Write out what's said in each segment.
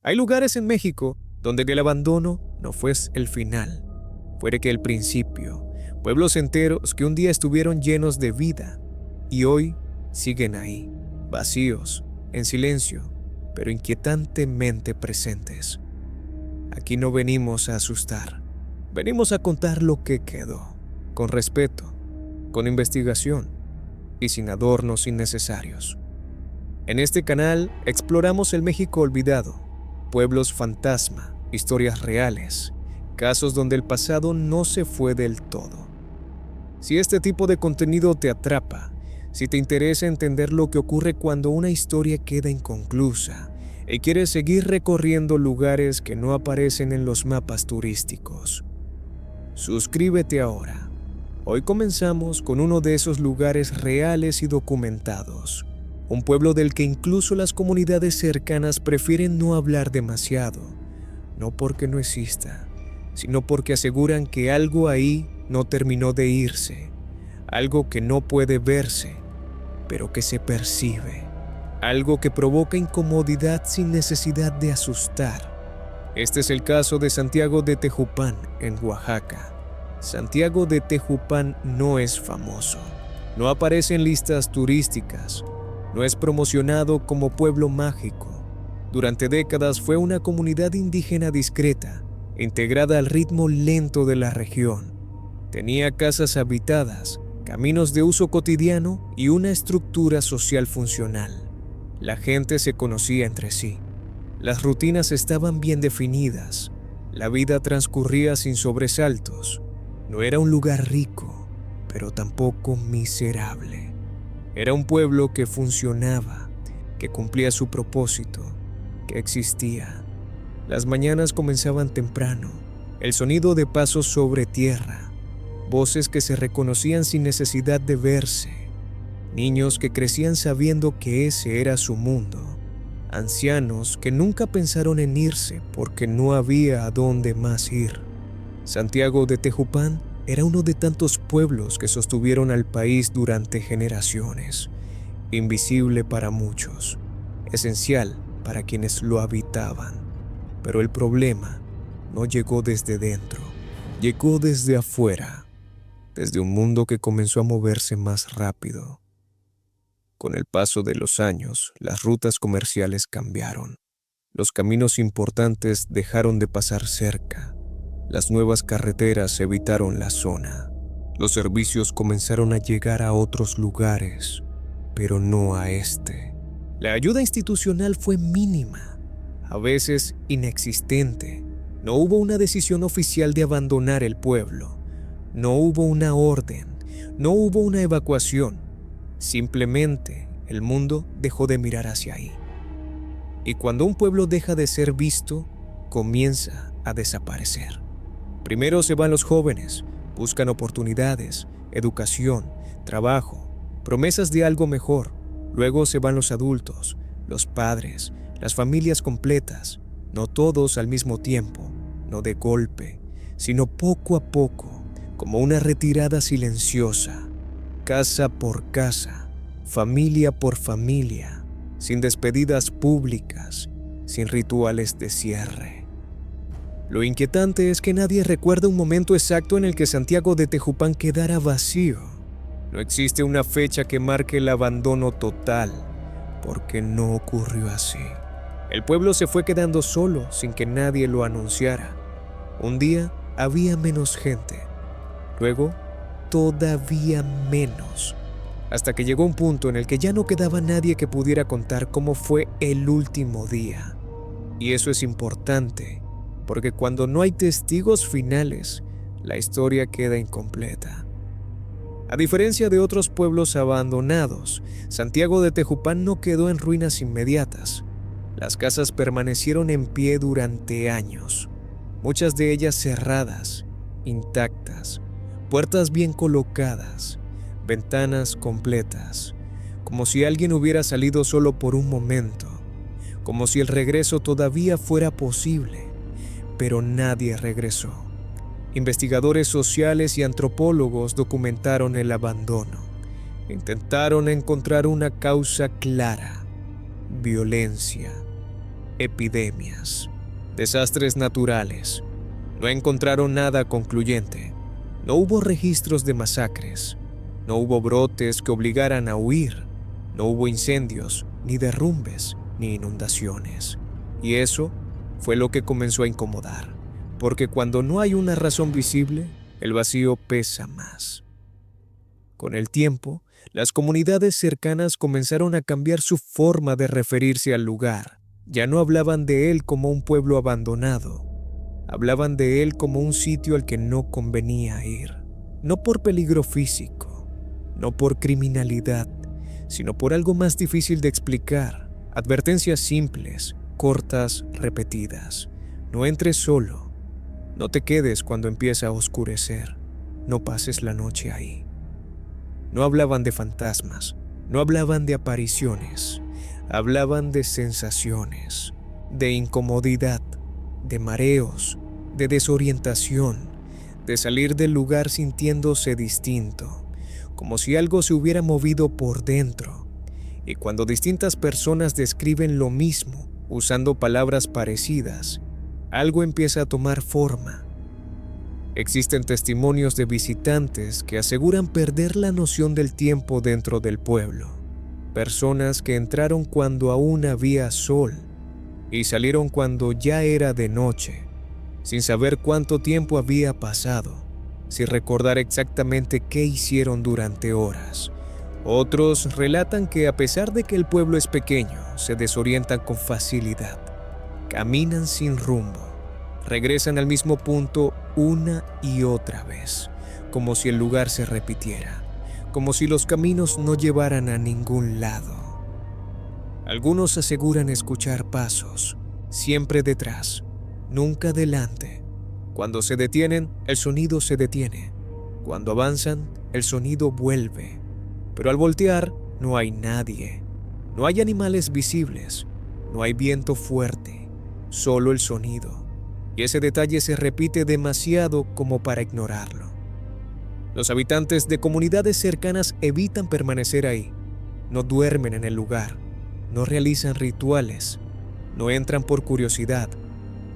Hay lugares en México donde el abandono no fue el final, fue que el principio. Pueblos enteros que un día estuvieron llenos de vida y hoy siguen ahí, vacíos, en silencio, pero inquietantemente presentes. Aquí no venimos a asustar, venimos a contar lo que quedó, con respeto, con investigación y sin adornos innecesarios. En este canal exploramos el México olvidado, pueblos fantasma, historias reales, casos donde el pasado no se fue del todo. Si este tipo de contenido te atrapa, si te interesa entender lo que ocurre cuando una historia queda inconclusa y quieres seguir recorriendo lugares que no aparecen en los mapas turísticos, suscríbete ahora. Hoy comenzamos con uno de esos lugares reales y documentados, un pueblo del que incluso las comunidades cercanas prefieren no hablar demasiado, no porque no exista, sino porque aseguran que algo ahí no terminó de irse, algo que no puede verse, pero que se percibe, algo que provoca incomodidad sin necesidad de asustar. Este es el caso de Santiago de Tejupán, en Oaxaca. Santiago de Tejupán no es famoso, no aparece en listas turísticas, no es promocionado como pueblo mágico. Durante décadas fue una comunidad indígena discreta, integrada al ritmo lento de la región. Tenía casas habitadas, caminos de uso cotidiano y una estructura social funcional. La gente se conocía entre sí. Las rutinas estaban bien definidas. La vida transcurría sin sobresaltos. No era un lugar rico, pero tampoco miserable. Era un pueblo que funcionaba, que cumplía su propósito, que existía. Las mañanas comenzaban temprano, el sonido de pasos sobre tierra, voces que se reconocían sin necesidad de verse, niños que crecían sabiendo que ese era su mundo, ancianos que nunca pensaron en irse porque no había a dónde más ir. Santiago de Tejupán era uno de tantos pueblos que sostuvieron al país durante generaciones, invisible para muchos, esencial para quienes lo habitaban. Pero el problema no llegó desde dentro, llegó desde afuera, desde un mundo que comenzó a moverse más rápido. Con el paso de los años, las rutas comerciales cambiaron. Los caminos importantes dejaron de pasar cerca. Las nuevas carreteras evitaron la zona. Los servicios comenzaron a llegar a otros lugares, pero no a este. La ayuda institucional fue mínima, a veces inexistente. No hubo una decisión oficial de abandonar el pueblo. No hubo una orden. No hubo una evacuación. Simplemente el mundo dejó de mirar hacia ahí. Y cuando un pueblo deja de ser visto, comienza a desaparecer. Primero se van los jóvenes, buscan oportunidades, educación, trabajo, promesas de algo mejor. Luego se van los adultos, los padres, las familias completas, no todos al mismo tiempo, no de golpe, sino poco a poco, como una retirada silenciosa, casa por casa, familia por familia, sin despedidas públicas, sin rituales de cierre. Lo inquietante es que nadie recuerda un momento exacto en el que Santiago de Tejupán quedara vacío. No existe una fecha que marque el abandono total, porque no ocurrió así. El pueblo se fue quedando solo sin que nadie lo anunciara. Un día había menos gente, luego todavía menos, hasta que llegó un punto en el que ya no quedaba nadie que pudiera contar cómo fue el último día. Y eso es importante, porque cuando no hay testigos finales, la historia queda incompleta. A diferencia de otros pueblos abandonados, Santiago de Tejupán no quedó en ruinas inmediatas. Las casas permanecieron en pie durante años, muchas de ellas cerradas, intactas, puertas bien colocadas, ventanas completas, como si alguien hubiera salido solo por un momento, como si el regreso todavía fuera posible, pero nadie regresó. Investigadores sociales y antropólogos documentaron el abandono. Intentaron encontrar una causa clara: violencia. epidemias, desastres naturales. No encontraron nada concluyente. No hubo registros de masacres. No hubo brotes que obligaran a huir. No hubo incendios, ni derrumbes, ni inundaciones. Y eso fue lo que comenzó a incomodar, porque cuando no hay una razón visible, el vacío pesa más. Con el tiempo, las comunidades cercanas comenzaron a cambiar su forma de referirse al lugar. Ya no hablaban de él como un pueblo abandonado. Hablaban de él como un sitio al que no convenía ir. No por peligro físico, no por criminalidad, sino por algo más difícil de explicar. Advertencias simples, cortas, repetidas. No entres solo. No te quedes cuando empieza a oscurecer. No pases la noche ahí. No hablaban de fantasmas, no hablaban de apariciones, hablaban de sensaciones, de incomodidad, de mareos, de desorientación, de salir del lugar sintiéndose distinto, como si algo se hubiera movido por dentro. Y cuando distintas personas describen lo mismo, usando palabras parecidas, algo empieza a tomar forma. Existen testimonios de visitantes que aseguran perder la noción del tiempo dentro del pueblo. Personas que entraron cuando aún había sol y salieron cuando ya era de noche, sin saber cuánto tiempo había pasado, sin recordar exactamente qué hicieron durante horas. Otros relatan que a pesar de que el pueblo es pequeño, se desorientan con facilidad. Caminan sin rumbo. Regresan al mismo punto una y otra vez, como si el lugar se repitiera, como si los caminos no llevaran a ningún lado. Algunos aseguran escuchar pasos, siempre detrás, nunca delante. Cuando se detienen, el sonido se detiene. Cuando avanzan, el sonido vuelve. Pero al voltear, no hay nadie. No hay animales visibles, no hay viento fuerte, solo el sonido. Y ese detalle se repite demasiado como para ignorarlo. Los habitantes de comunidades cercanas evitan permanecer ahí. No duermen en el lugar, no realizan rituales, no entran por curiosidad.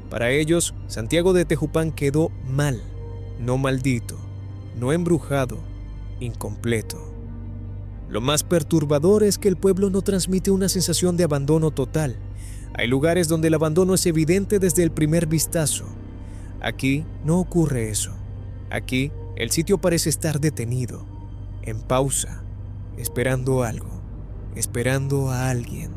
Para ellos, Santiago de Tejupán quedó mal, no maldito, no embrujado, incompleto. Lo más perturbador es que el pueblo no transmite una sensación de abandono total. Hay lugares donde el abandono es evidente desde el primer vistazo. Aquí no ocurre eso. Aquí el sitio parece estar detenido, en pausa, esperando algo, esperando a alguien.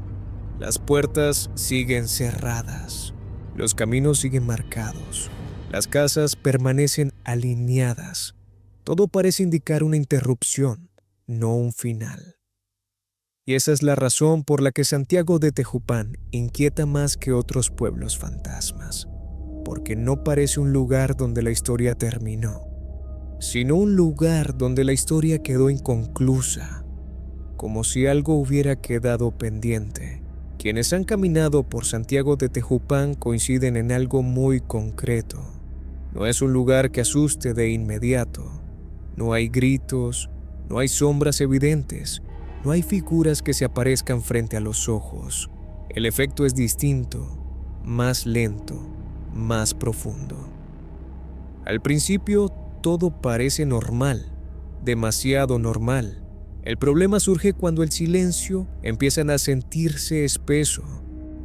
Las puertas siguen cerradas, los caminos siguen marcados, las casas permanecen alineadas. Todo parece indicar una interrupción, no un final. Y esa es la razón por la que Santiago de Tejupán inquieta más que otros pueblos fantasmas, porque no parece un lugar donde la historia terminó, sino un lugar donde la historia quedó inconclusa, como si algo hubiera quedado pendiente. Quienes han caminado por Santiago de Tejupán coinciden en algo muy concreto. No es un lugar que asuste de inmediato. No hay gritos, no hay sombras evidentes. No hay figuras que se aparezcan frente a los ojos. El efecto es distinto, más lento, más profundo. Al principio, todo parece normal, demasiado normal. El problema surge cuando el silencio empieza a sentirse espeso,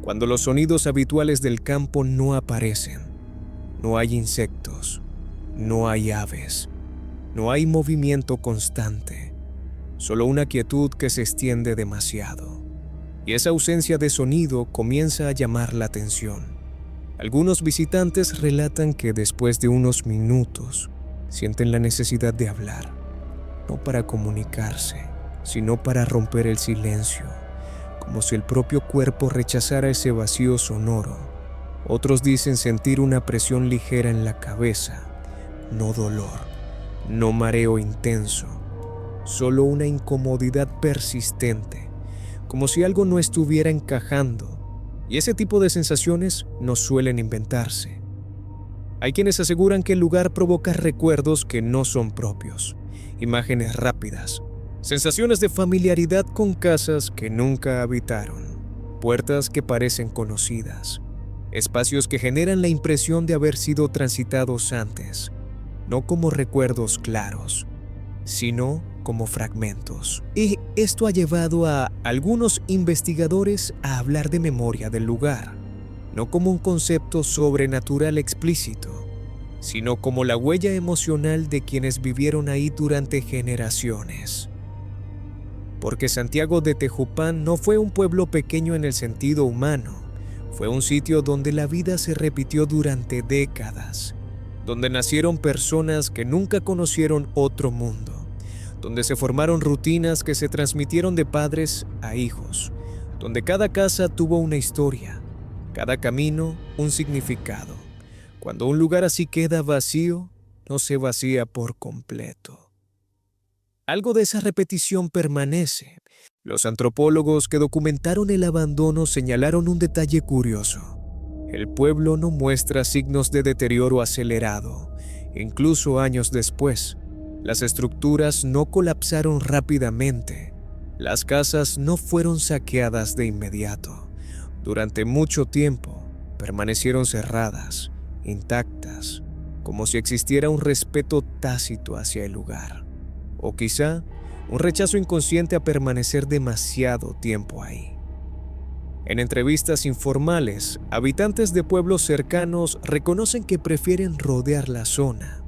cuando los sonidos habituales del campo no aparecen. No hay insectos, no hay aves, no hay movimiento constante. Solo una quietud que se extiende demasiado. Y esa ausencia de sonido comienza a llamar la atención. Algunos visitantes relatan que después de unos minutos sienten la necesidad de hablar, no para comunicarse, sino para romper el silencio, como si el propio cuerpo rechazara ese vacío sonoro. Otros dicen sentir una presión ligera en la cabeza, no dolor, no mareo intenso, solo una incomodidad persistente, como si algo no estuviera encajando. Y ese tipo de sensaciones no suelen inventarse. Hay quienes aseguran que el lugar provoca recuerdos que no son propios, imágenes rápidas, sensaciones de familiaridad con casas que nunca habitaron, puertas que parecen conocidas, espacios que generan la impresión de haber sido transitados antes, no como recuerdos claros, sino como fragmentos. Y esto ha llevado a algunos investigadores a hablar de memoria del lugar, no como un concepto sobrenatural explícito, sino como la huella emocional de quienes vivieron ahí durante generaciones. Porque Santiago de Tejupán no fue un pueblo pequeño en el sentido humano, fue un sitio donde la vida se repitió durante décadas, donde nacieron personas que nunca conocieron otro mundo, donde se formaron rutinas que se transmitieron de padres a hijos, donde cada casa tuvo una historia, cada camino un significado. Cuando un lugar así queda vacío, no se vacía por completo. Algo de esa repetición permanece. Los antropólogos que documentaron el abandono señalaron un detalle curioso. El pueblo no muestra signos de deterioro acelerado. Incluso años después, las estructuras no colapsaron rápidamente. Las casas no fueron saqueadas de inmediato. Durante mucho tiempo, permanecieron cerradas, intactas, como si existiera un respeto tácito hacia el lugar. O quizá un rechazo inconsciente a permanecer demasiado tiempo ahí. En entrevistas informales, habitantes de pueblos cercanos reconocen que prefieren rodear la zona,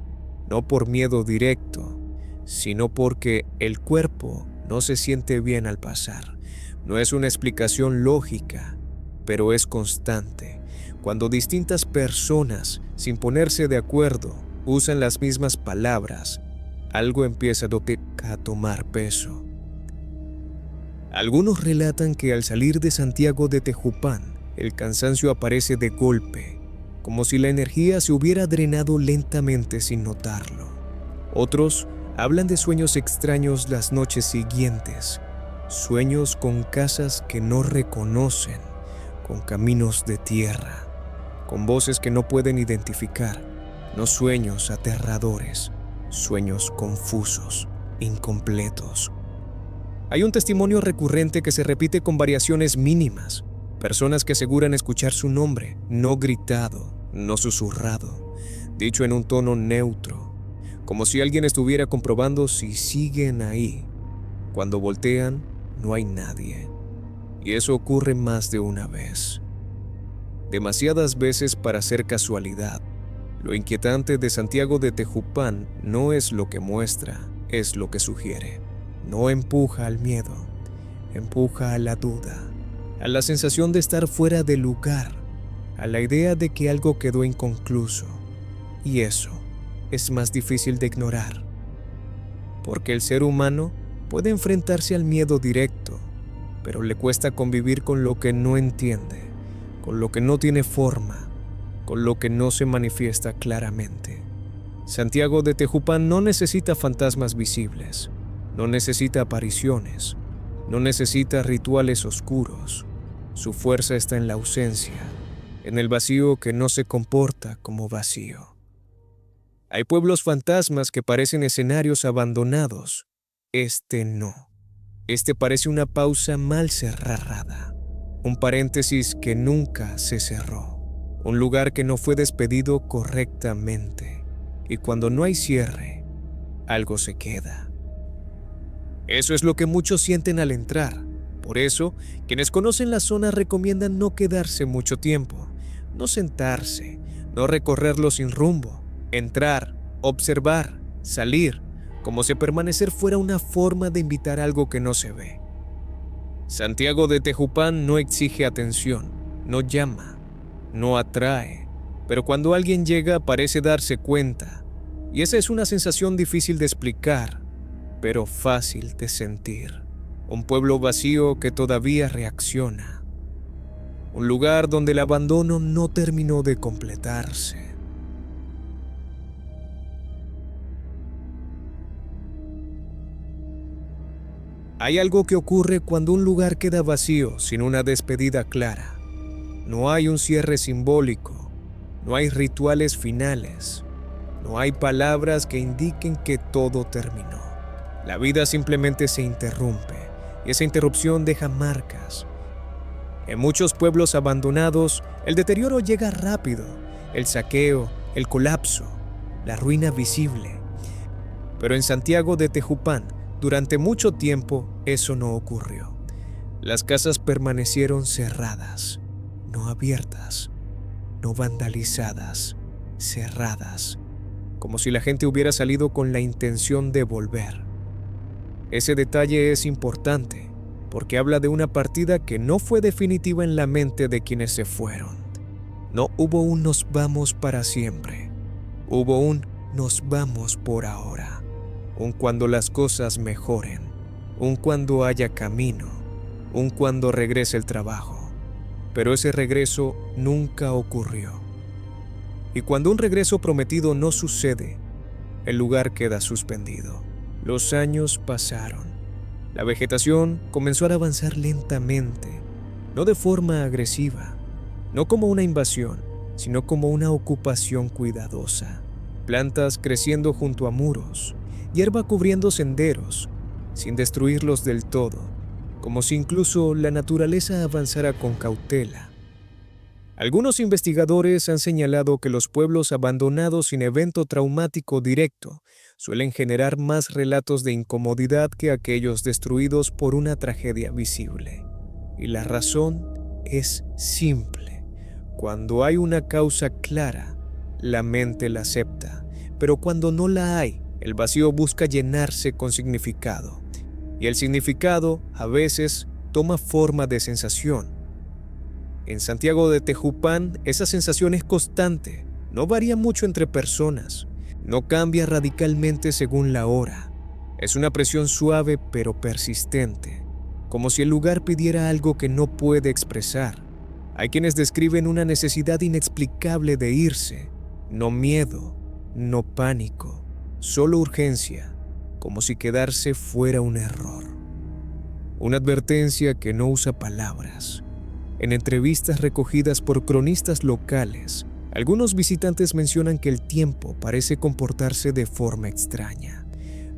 no por miedo directo, sino porque el cuerpo no se siente bien al pasar. No es una explicación lógica, pero es constante. Cuando distintas personas, sin ponerse de acuerdo, usan las mismas palabras, algo empieza a tomar peso. Algunos relatan que al salir de Santiago de Tejupán, el cansancio aparece de golpe, como si la energía se hubiera drenado lentamente sin notarlo. Otros hablan de sueños extraños las noches siguientes, sueños con casas que no reconocen, con caminos de tierra, con voces que no pueden identificar, no sueños aterradores, sueños confusos, incompletos. Hay un testimonio recurrente que se repite con variaciones mínimas. Personas que aseguran escuchar su nombre, no gritado, no susurrado, dicho en un tono neutro, como si alguien estuviera comprobando si siguen ahí. Cuando voltean, no hay nadie. Y eso ocurre más de una vez. Demasiadas veces para ser casualidad. Lo inquietante de Santiago de Tejupán no es lo que muestra, es lo que sugiere. No empuja al miedo, empuja a la duda, a la sensación de estar fuera de lugar, a la idea de que algo quedó inconcluso. Y eso es más difícil de ignorar, porque el ser humano puede enfrentarse al miedo directo, pero le cuesta convivir con lo que no entiende, con lo que no tiene forma, con lo que no se manifiesta claramente. Santiago de Tejupán no necesita fantasmas visibles, no necesita apariciones, no necesita rituales oscuros. Su fuerza está en la ausencia, en el vacío que no se comporta como vacío. Hay pueblos fantasmas que parecen escenarios abandonados. Este no. Este parece una pausa mal cerrada, un paréntesis que nunca se cerró, un lugar que no fue despedido correctamente. Y cuando no hay cierre, algo se queda. Eso es lo que muchos sienten al entrar. Por eso, quienes conocen la zona recomiendan no quedarse mucho tiempo, no sentarse, no recorrerlo sin rumbo, entrar, observar, salir, como si permanecer fuera una forma de invitar algo que no se ve. Santiago de Tejupán no exige atención, no llama, no atrae, pero cuando alguien llega parece darse cuenta, y esa es una sensación difícil de explicar, pero fácil de sentir. Un pueblo vacío que todavía reacciona. Un lugar donde el abandono no terminó de completarse. Hay algo que ocurre cuando un lugar queda vacío sin una despedida clara. No hay un cierre simbólico, no hay rituales finales, no hay palabras que indiquen que todo terminó. La vida simplemente se interrumpe y esa interrupción deja marcas. En muchos pueblos abandonados, el deterioro llega rápido, el saqueo, el colapso, la ruina visible. Pero en Santiago de Tejupán, durante mucho tiempo, eso no ocurrió. Las casas permanecieron cerradas, no abiertas, no vandalizadas, cerradas, como si la gente hubiera salido con la intención de volver. Ese detalle es importante, porque habla de una partida que no fue definitiva en la mente de quienes se fueron. No hubo un nos vamos para siempre, hubo un nos vamos por ahora, un cuando las cosas mejoren, un cuando haya camino, un cuando regrese el trabajo. Pero ese regreso nunca ocurrió. Y cuando un regreso prometido no sucede, el lugar queda suspendido. Los años pasaron. La vegetación comenzó a avanzar lentamente, no de forma agresiva, no como una invasión, sino como una ocupación cuidadosa. Plantas creciendo junto a muros, hierba cubriendo senderos, sin destruirlos del todo, como si incluso la naturaleza avanzara con cautela. Algunos investigadores han señalado que los pueblos abandonados sin evento traumático directo suelen generar más relatos de incomodidad que aquellos destruidos por una tragedia visible. Y la razón es simple. Cuando hay una causa clara, la mente la acepta, pero cuando no la hay, el vacío busca llenarse con significado. Y el significado, a veces, toma forma de sensación. En Santiago de Tejupán, esa sensación es constante, no varía mucho entre personas, no cambia radicalmente según la hora. Es una presión suave pero persistente, como si el lugar pidiera algo que no puede expresar. Hay quienes describen una necesidad inexplicable de irse, no miedo, no pánico, solo urgencia, como si quedarse fuera un error. Una advertencia que no usa palabras. En entrevistas recogidas por cronistas locales, algunos visitantes mencionan que el tiempo parece comportarse de forma extraña,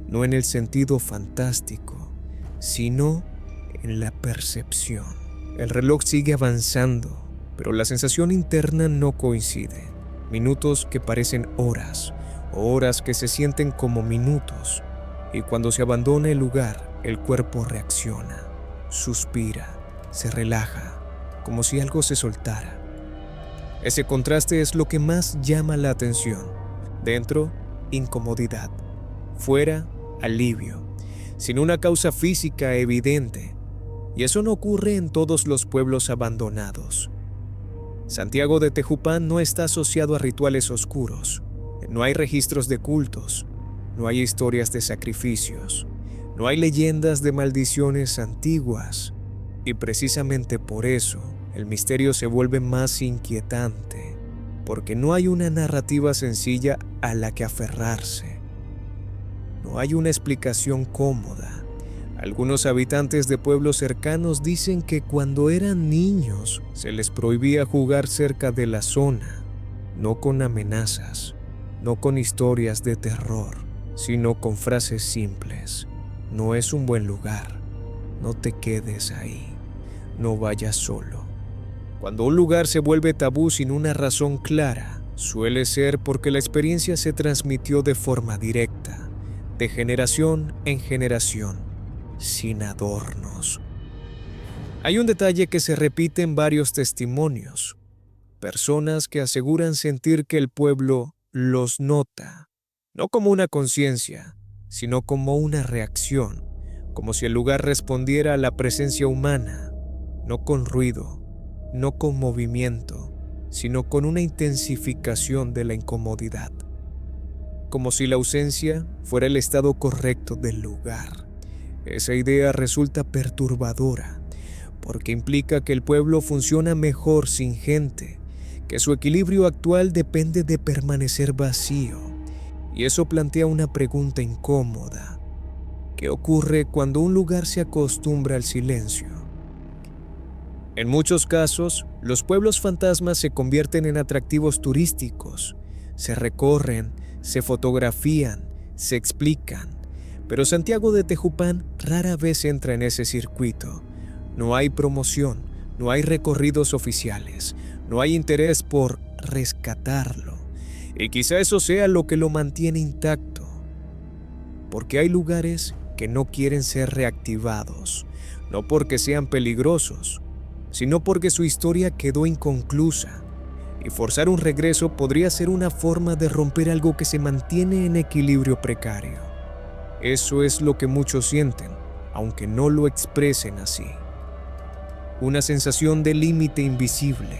no en el sentido fantástico, sino en la percepción. El reloj sigue avanzando, pero la sensación interna no coincide. Minutos que parecen horas, o horas que se sienten como minutos. Y cuando se abandona el lugar, el cuerpo reacciona, suspira, se relaja, como si algo se soltara. Ese contraste es lo que más llama la atención. Dentro, incomodidad. Fuera, alivio, sin una causa física evidente. Y eso no ocurre en todos los pueblos abandonados. Santiago de Tejupán no está asociado a rituales oscuros. No hay registros de cultos. No hay historias de sacrificios, no hay leyendas de maldiciones antiguas, y precisamente por eso el misterio se vuelve más inquietante, porque no hay una narrativa sencilla a la que aferrarse. No hay una explicación cómoda. Algunos habitantes de pueblos cercanos dicen que cuando eran niños se les prohibía jugar cerca de la zona, no con amenazas, no con historias de terror, sino con frases simples. No es un buen lugar, no te quedes ahí, no vayas solo. Cuando un lugar se vuelve tabú sin una razón clara, suele ser porque la experiencia se transmitió de forma directa, de generación en generación, sin adornos. Hay un detalle que se repite en varios testimonios. Personas que aseguran sentir que el pueblo los nota, no como una conciencia, sino como una reacción, como si el lugar respondiera a la presencia humana, no con ruido, no con movimiento, sino con una intensificación de la incomodidad, como si la ausencia fuera el estado correcto del lugar. Esa idea resulta perturbadora, porque implica que el pueblo funciona mejor sin gente, que su equilibrio actual depende de permanecer vacío. Y eso plantea una pregunta incómoda. ¿Qué ocurre cuando un lugar se acostumbra al silencio? En muchos casos, los pueblos fantasmas se convierten en atractivos turísticos. Se recorren, se fotografían, se explican. Pero Santiago de Tejupán rara vez entra en ese circuito. No hay promoción, No hay recorridos oficiales, no hay interés por rescatarlo. Y quizá eso sea lo que lo mantiene intacto. Porque hay lugares que no quieren ser reactivados, no porque sean peligrosos, sino porque su historia quedó inconclusa. Y forzar un regreso podría ser una forma de romper algo que se mantiene en equilibrio precario. Eso es lo que muchos sienten, aunque no lo expresen así. Una sensación de límite invisible.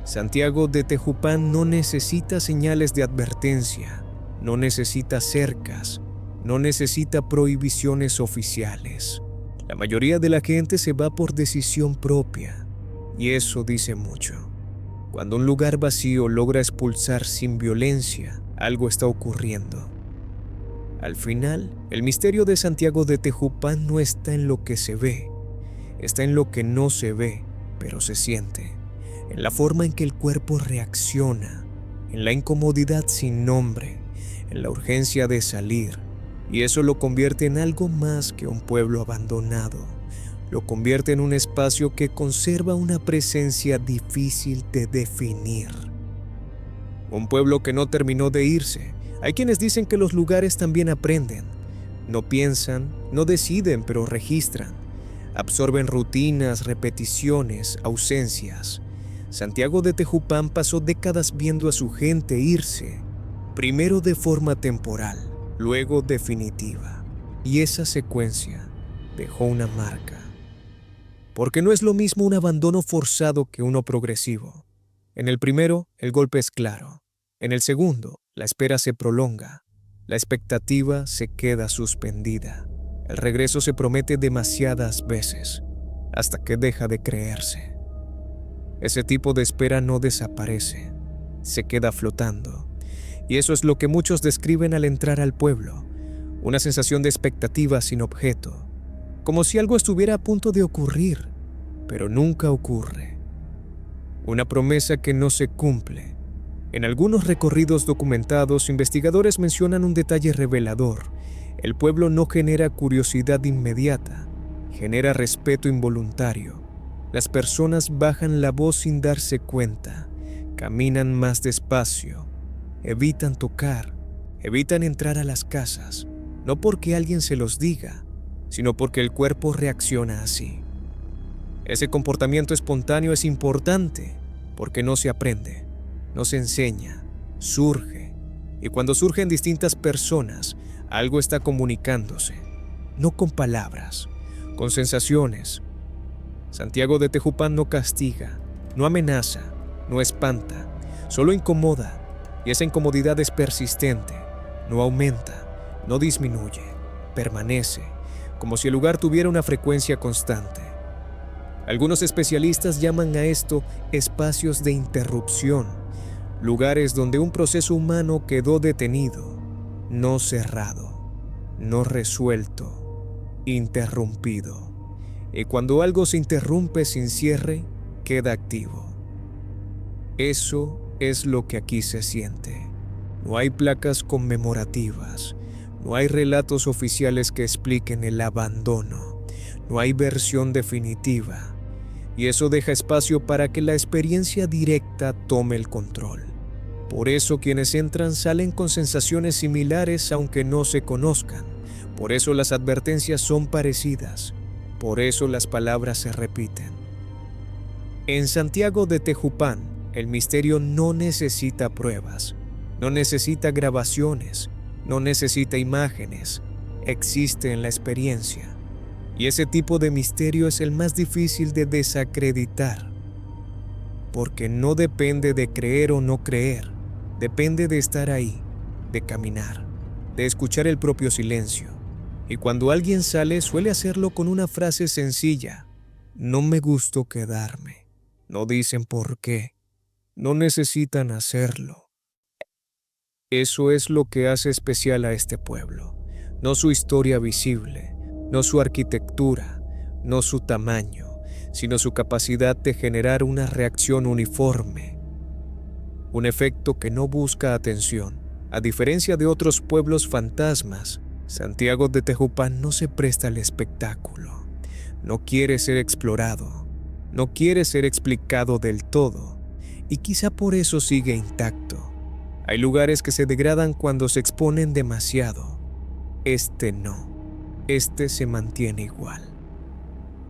Santiago de Tejupán no necesita señales de advertencia, no necesita cercas, no necesita prohibiciones oficiales. La mayoría de la gente se va por decisión propia, y eso dice mucho. Cuando un lugar vacío logra expulsar sin violencia, algo está ocurriendo. Al final, el misterio de Santiago de Tejupán no está en lo que se ve, está en lo que no se ve, pero se siente, en la forma en que el cuerpo reacciona, en la incomodidad sin nombre, en la urgencia de salir, y eso lo convierte en algo más que un pueblo abandonado. Lo convierte en un espacio que conserva una presencia difícil de definir. Un pueblo que no terminó de irse. Hay quienes dicen que los lugares también aprenden. No piensan, no deciden, pero registran. Absorben rutinas, repeticiones, ausencias. Santiago de Tejupán pasó décadas viendo a su gente irse, primero de forma temporal, luego definitiva. Y esa secuencia dejó una marca. Porque no es lo mismo un abandono forzado que uno progresivo. En el primero, el golpe es claro. En el segundo, la espera se prolonga. La expectativa se queda suspendida. El regreso se promete demasiadas veces, hasta que deja de creerse. Ese tipo de espera no desaparece, se queda flotando. Y eso es lo que muchos describen al entrar al pueblo. Una sensación de expectativa sin objeto. Como si algo estuviera a punto de ocurrir, pero nunca ocurre. Una promesa que no se cumple. En algunos recorridos documentados, investigadores mencionan un detalle revelador. El pueblo no genera curiosidad inmediata, genera respeto involuntario. Las personas bajan la voz sin darse cuenta, caminan más despacio, evitan tocar, evitan entrar a las casas, no porque alguien se los diga, sino porque el cuerpo reacciona así. Ese comportamiento espontáneo es importante porque no se aprende, no se enseña, surge. Y cuando surgen distintas personas, algo está comunicándose, no con palabras, con sensaciones. Santiago de Tejupán no castiga, no amenaza, no espanta, solo incomoda, y esa incomodidad es persistente, no aumenta, no disminuye, permanece, como si el lugar tuviera una frecuencia constante. Algunos especialistas llaman a esto espacios de interrupción, lugares donde un proceso humano quedó detenido, no cerrado, no resuelto, interrumpido. Y cuando algo se interrumpe sin cierre, queda activo. Eso es lo que aquí se siente. No hay placas conmemorativas, no hay relatos oficiales que expliquen el abandono, no hay versión definitiva. Y eso deja espacio para que la experiencia directa tome el control. Por eso quienes entran salen con sensaciones similares aunque no se conozcan. Por eso las advertencias son parecidas. Por eso las palabras se repiten. En Santiago de Tejupán, el misterio no necesita pruebas, no necesita grabaciones, no necesita imágenes, existe en la experiencia. Y ese tipo de misterio es el más difícil de desacreditar, porque no depende de creer o no creer, depende de estar ahí, de caminar, de escuchar el propio silencio. Y cuando alguien sale suele hacerlo con una frase sencilla: no me gustó quedarme. No dicen por qué, no necesitan hacerlo. Eso es lo que hace especial a este pueblo, no su historia visible, no su arquitectura, no su tamaño, sino su capacidad de generar una reacción uniforme. Un efecto que no busca atención. A diferencia de otros pueblos fantasmas, Santiago de Tejupán no se presta al espectáculo. No quiere ser explorado. no quiere ser explicado del todo, y quizá por eso sigue intacto. Hay lugares que se degradan cuando se exponen demasiado. Este no. Este se mantiene igual.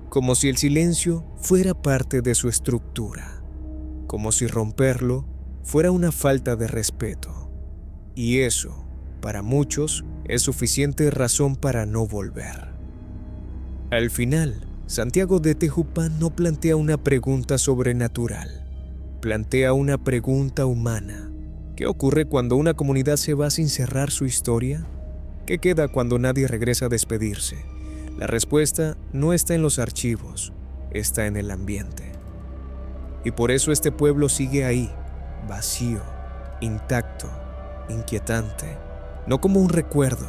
Como si el silencio fuera parte de su estructura. Como si romperlo fuera una falta de respeto. Y eso, para muchos, es suficiente razón para no volver. Al final, Santiago de Tejupán no plantea una pregunta sobrenatural. Plantea una pregunta humana. ¿Qué ocurre cuando una comunidad se va sin cerrar su historia? ¿Qué queda cuando nadie regresa a despedirse? La respuesta no está en los archivos, está en el ambiente. Y por eso este pueblo sigue ahí, vacío, intacto, inquietante, no como un recuerdo,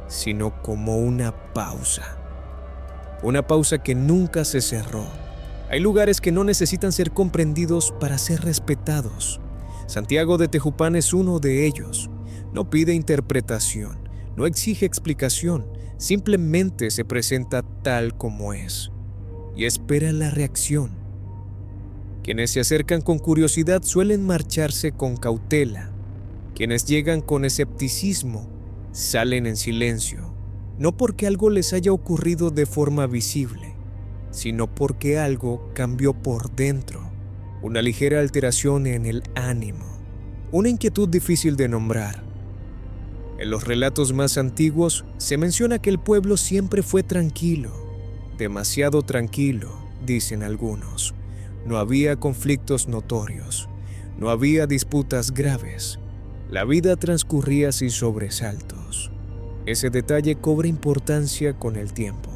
sino como una pausa. Una pausa que nunca se cerró. Hay lugares que no necesitan ser comprendidos para ser respetados. Santiago de Tejupán es uno de ellos. No pide interpretación, no exige explicación, simplemente se presenta tal como es y espera la reacción. Quienes se acercan con curiosidad suelen marcharse con cautela. Quienes llegan con escepticismo salen en silencio, no porque algo les haya ocurrido de forma visible, sino porque algo cambió por dentro. Una ligera alteración en el ánimo, una inquietud difícil de nombrar. En los relatos más antiguos se menciona que el pueblo siempre fue tranquilo, demasiado tranquilo, dicen algunos. No había conflictos notorios, no había disputas graves. La vida transcurría sin sobresaltos. Ese detalle cobra importancia con el tiempo,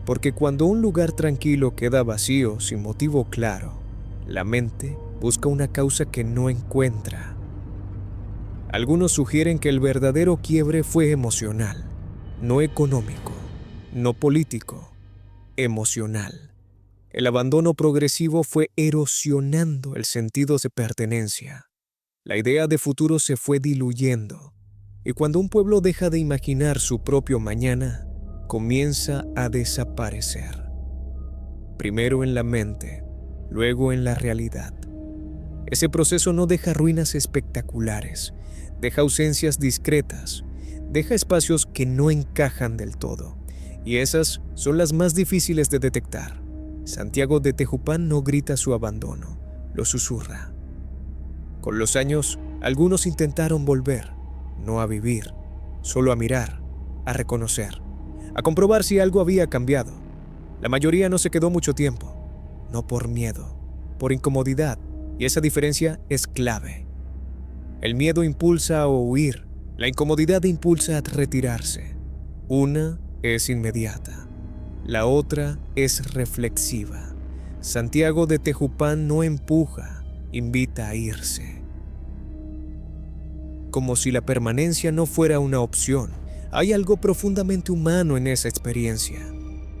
porque cuando un lugar tranquilo queda vacío sin motivo claro, la mente busca una causa que no encuentra. Algunos sugieren que el verdadero quiebre fue emocional, no económico, no político, emocional. El abandono progresivo fue erosionando el sentido de pertenencia. La idea de futuro se fue diluyendo, y cuando un pueblo deja de imaginar su propio mañana, comienza a desaparecer. Primero en la mente, luego en la realidad. Ese proceso no deja ruinas espectaculares, deja ausencias discretas, deja espacios que no encajan del todo, y esas son las más difíciles de detectar. Santiago de Tejupán no grita su abandono, lo susurra. Con los años, algunos intentaron volver, no a vivir, solo a mirar, a reconocer, a comprobar si algo había cambiado. La mayoría no se quedó mucho tiempo. No por miedo, por incomodidad, y esa diferencia es clave. El miedo impulsa a huir, la incomodidad impulsa a retirarse. Una es inmediata, la otra es reflexiva. Santiago de Tejupán no empuja, invita a irse. Como si la permanencia no fuera una opción, hay algo profundamente humano en esa experiencia.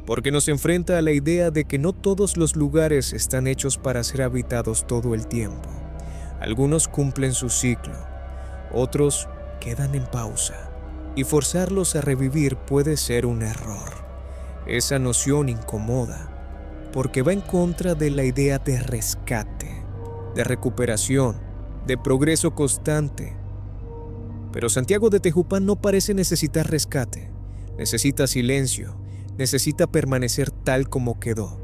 Porque nos enfrenta a la idea de que no todos los lugares están hechos para ser habitados todo el tiempo. Algunos cumplen su ciclo, otros quedan en pausa, y forzarlos a revivir puede ser un error. Esa noción incomoda, porque va en contra de la idea de rescate, de recuperación, de progreso constante. Pero Santiago de Tejupán no parece necesitar rescate, necesita silencio, necesita permanecer tal como quedó,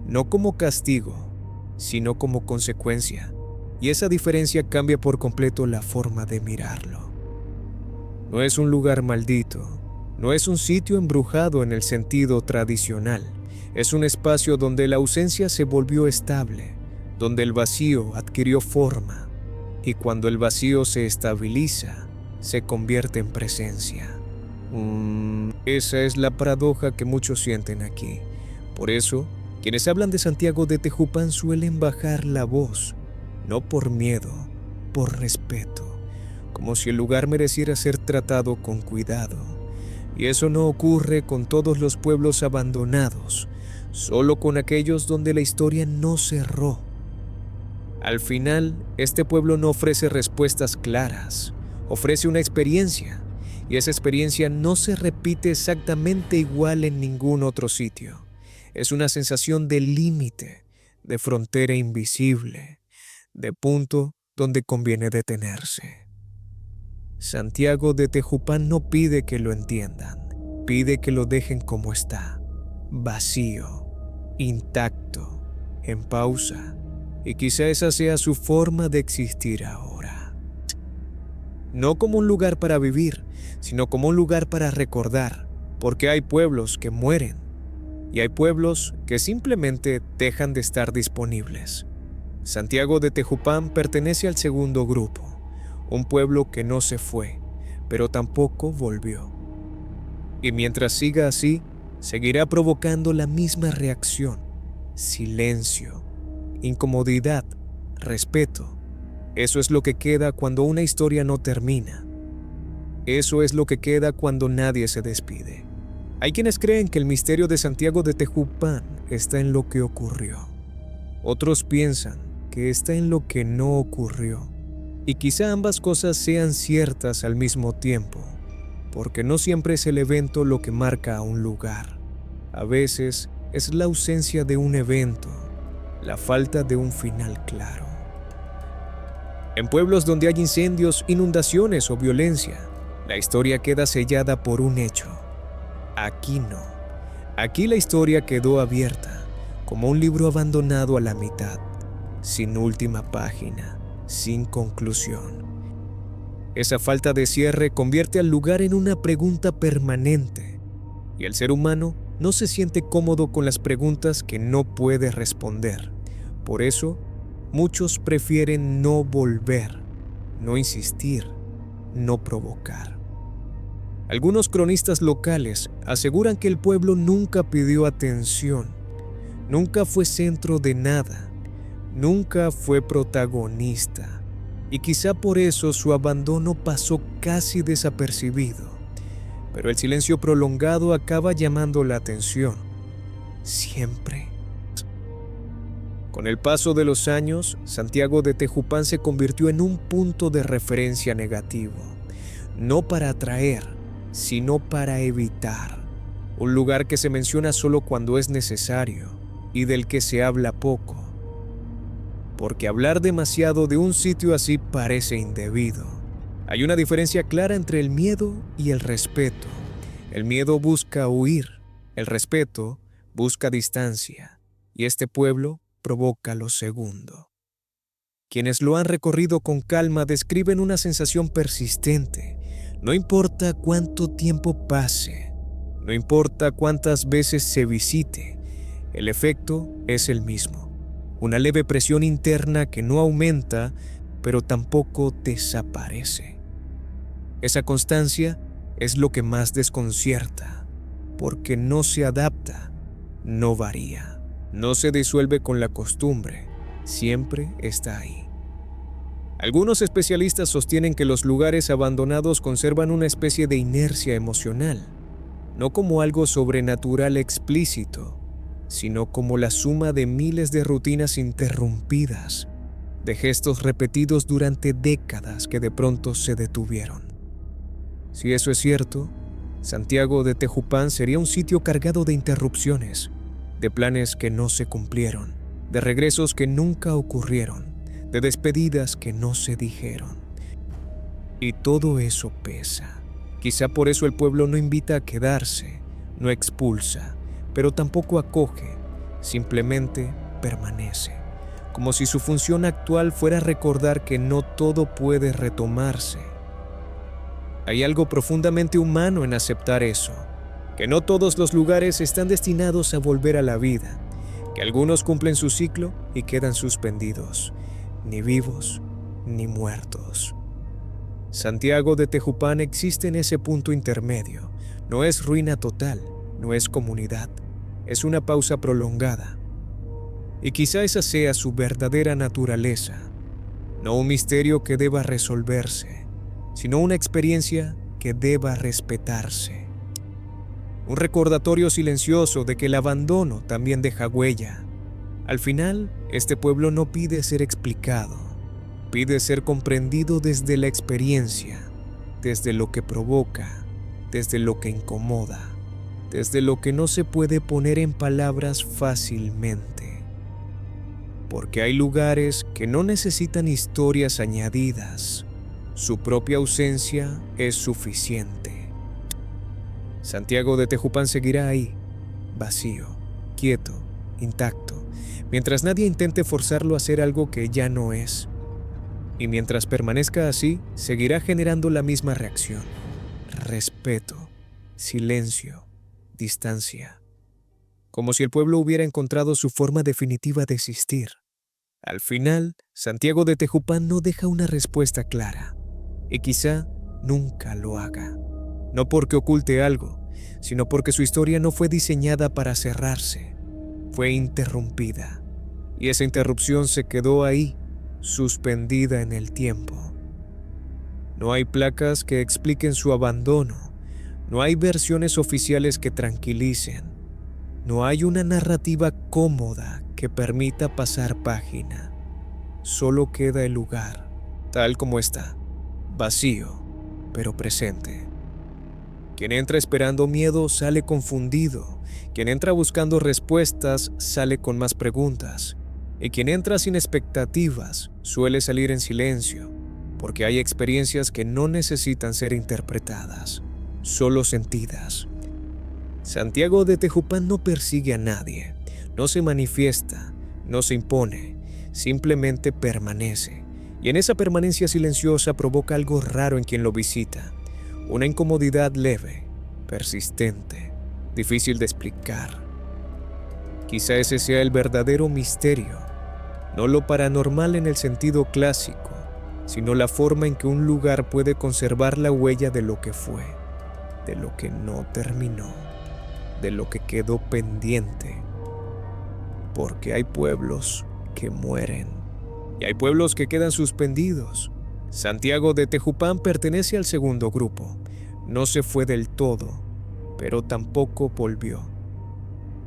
no como castigo, sino como consecuencia, y esa diferencia cambia por completo la forma de mirarlo. No es un lugar maldito, no es un sitio embrujado en el sentido tradicional, es un espacio donde la ausencia se volvió estable, donde el vacío adquirió forma, y cuando el vacío se estabiliza, se convierte en presencia. Esa es la paradoja que muchos sienten aquí. Por eso, quienes hablan de Santiago de Tejupán suelen bajar la voz, no por miedo, por respeto, como si el lugar mereciera ser tratado con cuidado. Y eso no ocurre con todos los pueblos abandonados, solo con aquellos donde la historia no cerró. Al final, este pueblo no ofrece respuestas claras, ofrece una experiencia. Y esa experiencia no se repite exactamente igual en ningún otro sitio. Es una sensación de límite, de frontera invisible, de punto donde conviene detenerse. Santiago de Tejupán no pide que lo entiendan, pide que lo dejen como está, vacío, intacto, en pausa, y quizá esa sea su forma de existir ahora. No como un lugar para vivir, sino como un lugar para recordar, porque hay pueblos que mueren y hay pueblos que simplemente dejan de estar disponibles. Santiago de Tejupán pertenece al segundo grupo, un pueblo que no se fue, pero tampoco volvió. Y mientras siga así, seguirá provocando la misma reacción: silencio, incomodidad, respeto. Eso es lo que queda cuando una historia no termina. Eso es lo que queda cuando nadie se despide. Hay quienes creen que el misterio de Santiago de Tejupán está en lo que ocurrió. Otros piensan que está en lo que no ocurrió. Y quizá ambas cosas sean ciertas al mismo tiempo, porque no siempre es el evento lo que marca a un lugar. A veces es la ausencia de un evento, la falta de un final claro. En pueblos donde hay incendios, inundaciones o violencia, la historia queda sellada por un hecho. Aquí no. Aquí la historia quedó abierta, como un libro abandonado a la mitad, sin última página, sin conclusión. Esa falta de cierre convierte al lugar en una pregunta permanente, y el ser humano no se siente cómodo con las preguntas que no puede responder. Por eso, muchos prefieren no volver, no insistir, no provocar. Algunos cronistas locales aseguran que el pueblo nunca pidió atención, nunca fue centro de nada, nunca fue protagonista, y quizá por eso su abandono pasó casi desapercibido. Pero el silencio prolongado acaba llamando la atención, siempre. Con el paso de los años, Santiago de Tejupán se convirtió en un punto de referencia negativo, no para atraer, sino para evitar. Un lugar que se menciona solo cuando es necesario y del que se habla poco. Porque hablar demasiado de un sitio así parece indebido. Hay una diferencia clara entre el miedo y el respeto. El miedo busca huir, el respeto busca distancia, y este pueblo provoca lo segundo. Quienes lo han recorrido con calma describen una sensación persistente. No importa cuánto tiempo pase, no importa cuántas veces se visite, el efecto es el mismo. Una leve presión interna que no aumenta, pero tampoco desaparece. Esa constancia es lo que más desconcierta, porque no se adapta, no varía, no se disuelve con la costumbre, siempre está ahí. Algunos especialistas sostienen que los lugares abandonados conservan una especie de inercia emocional, no como algo sobrenatural explícito, sino como la suma de miles de rutinas interrumpidas, de gestos repetidos durante décadas que de pronto se detuvieron. Si eso es cierto, Santiago de Tejupán sería un sitio cargado de interrupciones, de planes que no se cumplieron, de regresos que nunca ocurrieron, de despedidas que no se dijeron. Y todo eso pesa. Quizá por eso el pueblo no invita a quedarse, no expulsa, pero tampoco acoge, simplemente permanece, como si su función actual fuera recordar que no todo puede retomarse. Hay algo profundamente humano en aceptar eso, que no todos los lugares están destinados a volver a la vida, que algunos cumplen su ciclo y quedan suspendidos, ni vivos ni muertos. Santiago de Tejupán existe en ese punto intermedio. No es ruina total, no es comunidad, es una pausa prolongada. Y quizá esa sea su verdadera naturaleza, no un misterio que deba resolverse, sino una experiencia que deba respetarse. Un recordatorio silencioso de que el abandono también deja huella. Al final, este pueblo no pide ser explicado, pide ser comprendido desde la experiencia, desde lo que provoca, desde lo que incomoda, desde lo que no se puede poner en palabras fácilmente. porque hay lugares que no necesitan historias añadidas. Su propia ausencia es suficiente. Santiago de Tejupán seguirá ahí, vacío, quieto, intacto, mientras nadie intente forzarlo a hacer algo que ya no es. Y mientras permanezca así, seguirá generando la misma reacción: respeto, silencio, distancia. Como si el pueblo hubiera encontrado su forma definitiva de existir. Al final, Santiago de Tejupán no deja una respuesta clara, y quizá nunca lo haga. No porque oculte algo, sino porque su historia no fue diseñada para cerrarse, fue interrumpida. Y esa interrupción se quedó ahí, suspendida en el tiempo. No hay placas que expliquen su abandono, no hay versiones oficiales que tranquilicen. No hay una narrativa cómoda que permita pasar página. Solo queda el lugar, tal como está, vacío, pero presente. Quien entra esperando miedo sale confundido. Quien entra buscando respuestas sale con más preguntas. Y quien entra sin expectativas suele salir en silencio, porque hay experiencias que no necesitan ser interpretadas, solo sentidas. Santiago de Tejupán no persigue a nadie, no se manifiesta, no se impone, simplemente permanece. Y en esa permanencia silenciosa provoca algo raro en quien lo visita, una incomodidad leve, persistente, difícil de explicar. Quizá ese sea el verdadero misterio, no lo paranormal en el sentido clásico, sino la forma en que un lugar puede conservar la huella de lo que fue, de lo que no terminó, de lo que quedó pendiente. Porque hay pueblos que mueren y hay pueblos que quedan suspendidos. Santiago de Tejupán pertenece al segundo grupo. No se fue del todo, pero tampoco volvió.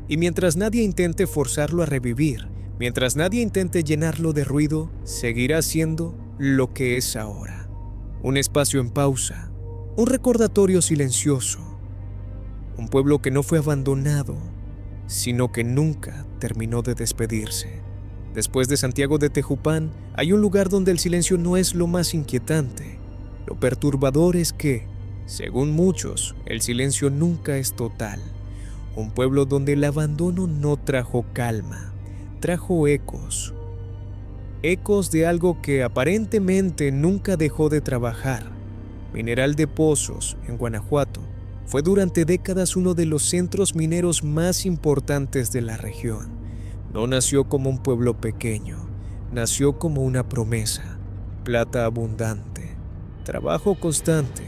Y mientras nadie intente forzarlo a revivir, mientras nadie intente llenarlo de ruido, seguirá siendo lo que es ahora. Un espacio en pausa, un recordatorio silencioso. Un pueblo que no fue abandonado, sino que nunca terminó de despedirse. Después de Santiago de Tejupán, hay un lugar donde el silencio no es lo más inquietante. Lo perturbador es que, según muchos, el silencio nunca es total. Un pueblo donde el abandono no trajo calma, trajo ecos. Ecos de algo que aparentemente nunca dejó de trabajar. Mineral de Pozos, en Guanajuato, fue durante décadas uno de los centros mineros más importantes de la región. No nació como un pueblo pequeño, nació como una promesa: plata abundante, trabajo constante,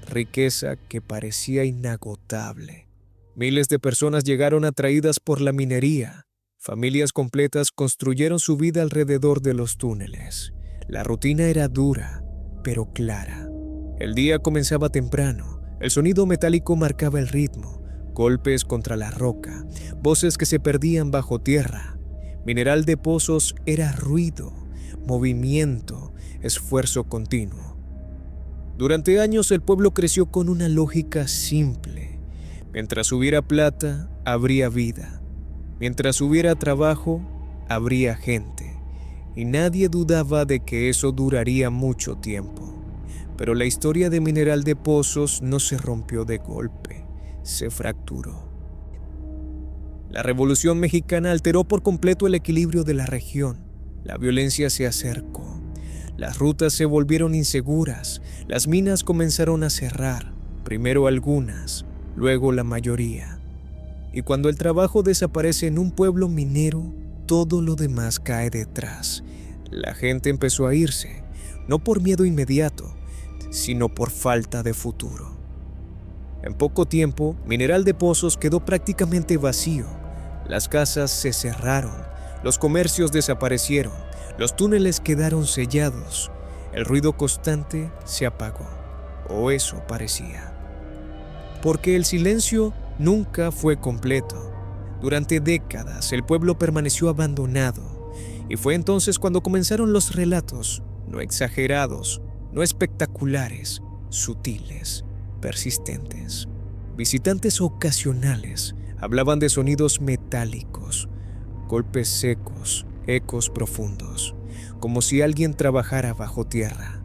riqueza que parecía inagotable. Miles de personas llegaron atraídas por la minería. Familias completas construyeron su vida alrededor de los túneles. La rutina era dura, pero clara. El día comenzaba temprano. El sonido metálico marcaba el ritmo, golpes contra la roca, voces que se perdían bajo tierra. Mineral de Pozos era ruido, movimiento, esfuerzo continuo. Durante años el pueblo creció con una lógica simple. Mientras hubiera plata, habría vida. Mientras hubiera trabajo, habría gente. Y nadie dudaba de que eso duraría mucho tiempo. Pero la historia de Mineral de Pozos no se rompió de golpe, se fracturó. La Revolución Mexicana alteró por completo el equilibrio de la región. La violencia se acercó. Las rutas se volvieron inseguras. Las minas comenzaron a cerrar. Primero algunas, luego la mayoría. Y cuando el trabajo desaparece en un pueblo minero, todo lo demás cae detrás. La gente empezó a irse, no por miedo inmediato, sino por falta de futuro. En poco tiempo, Mineral de Pozos quedó prácticamente vacío. Las casas se cerraron, los comercios desaparecieron, los túneles quedaron sellados, el ruido constante se apagó, o eso parecía. Porque el silencio nunca fue completo. Durante décadas el pueblo permaneció abandonado, y fue entonces cuando comenzaron los relatos, no exagerados, no espectaculares, sutiles, persistentes. Visitantes ocasionales hablaban de sonidos metálicos, golpes secos, ecos profundos, como si alguien trabajara bajo tierra.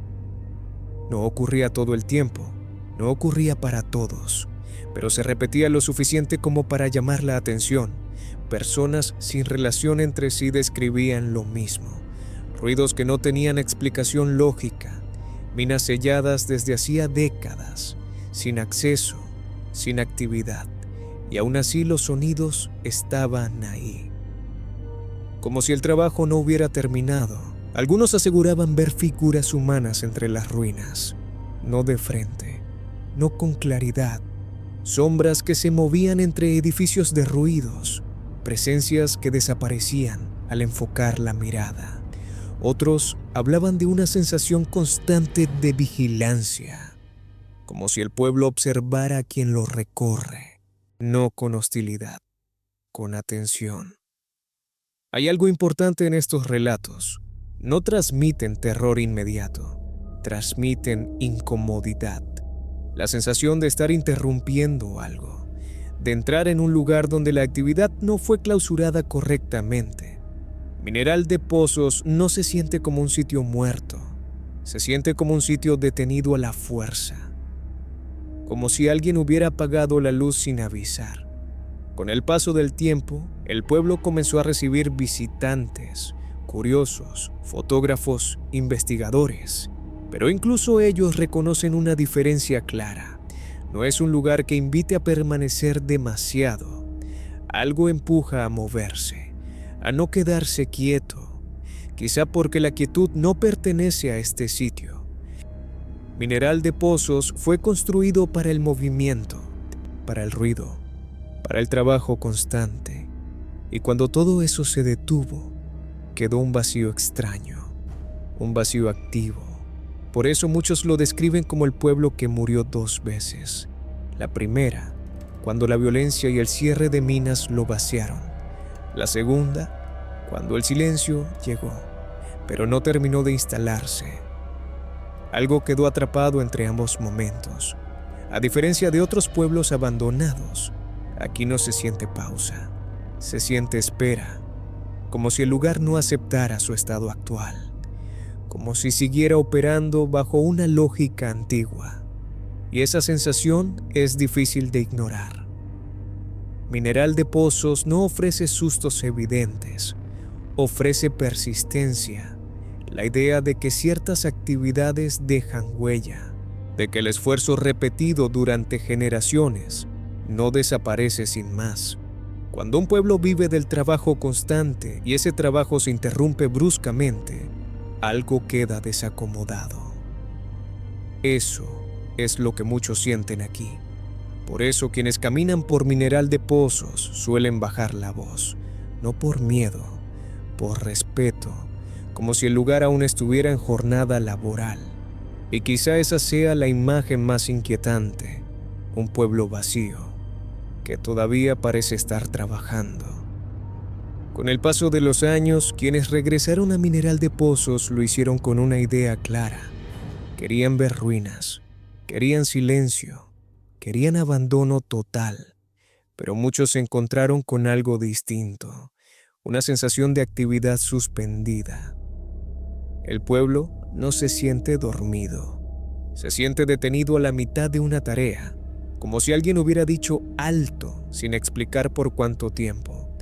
No ocurría todo el tiempo, no ocurría para todos, pero se repetía lo suficiente como para llamar la atención. Personas sin relación entre sí describían lo mismo, ruidos que no tenían explicación lógica, minas selladas desde hacía décadas, sin acceso, sin actividad, y aún así los sonidos estaban ahí. Como si el trabajo no hubiera terminado, algunos aseguraban ver figuras humanas entre las ruinas, no de frente, no con claridad, sombras que se movían entre edificios derruidos, presencias que desaparecían al enfocar la mirada. Otros hablaban de una sensación constante de vigilancia, como si el pueblo observara a quien lo recorre, no con hostilidad, con atención. Hay algo importante en estos relatos. No transmiten terror inmediato, transmiten incomodidad, la sensación de estar interrumpiendo algo, de entrar en un lugar donde la actividad no fue clausurada correctamente. Mineral de Pozos no se siente como un sitio muerto, se siente como un sitio detenido a la fuerza, como si alguien hubiera apagado la luz sin avisar. Con el paso del tiempo, el pueblo comenzó a recibir visitantes, curiosos, fotógrafos, investigadores, pero incluso ellos reconocen una diferencia clara. No es un lugar que invite a permanecer demasiado. Algo empuja a moverse, a no quedarse quieto, quizá porque la quietud no pertenece a este sitio. Mineral de Pozos fue construido para el movimiento, para el ruido, para el trabajo constante, y cuando todo eso se detuvo, quedó un vacío extraño, un vacío activo. Por eso muchos lo describen como el pueblo que murió 2 veces. La primera, cuando la violencia y el cierre de minas lo vaciaron. La segunda, cuando el silencio llegó, pero no terminó de instalarse. Algo quedó atrapado entre ambos momentos. A diferencia de otros pueblos abandonados, aquí no se siente pausa, se siente espera, como si el lugar no aceptara su estado actual, como si siguiera operando bajo una lógica antigua. Y esa sensación es difícil de ignorar. Mineral de Pozos no ofrece sustos evidentes, ofrece persistencia, la idea de que ciertas actividades dejan huella, de que el esfuerzo repetido durante generaciones no desaparece sin más. Cuando un pueblo vive del trabajo constante y ese trabajo se interrumpe bruscamente, algo queda desacomodado. Eso es lo que muchos sienten aquí. Por eso quienes caminan por Mineral de Pozos suelen bajar la voz, no por miedo, por respeto, como si el lugar aún estuviera en jornada laboral. Y quizá esa sea la imagen más inquietante, un pueblo vacío, que todavía parece estar trabajando. Con el paso de los años, quienes regresaron a Mineral de Pozos lo hicieron con una idea clara. Querían ver ruinas, querían silencio, querían abandono total, pero muchos se encontraron con algo distinto, una sensación de actividad suspendida. El pueblo no se siente dormido, se siente detenido a la mitad de una tarea, como si alguien hubiera dicho alto sin explicar por cuánto tiempo.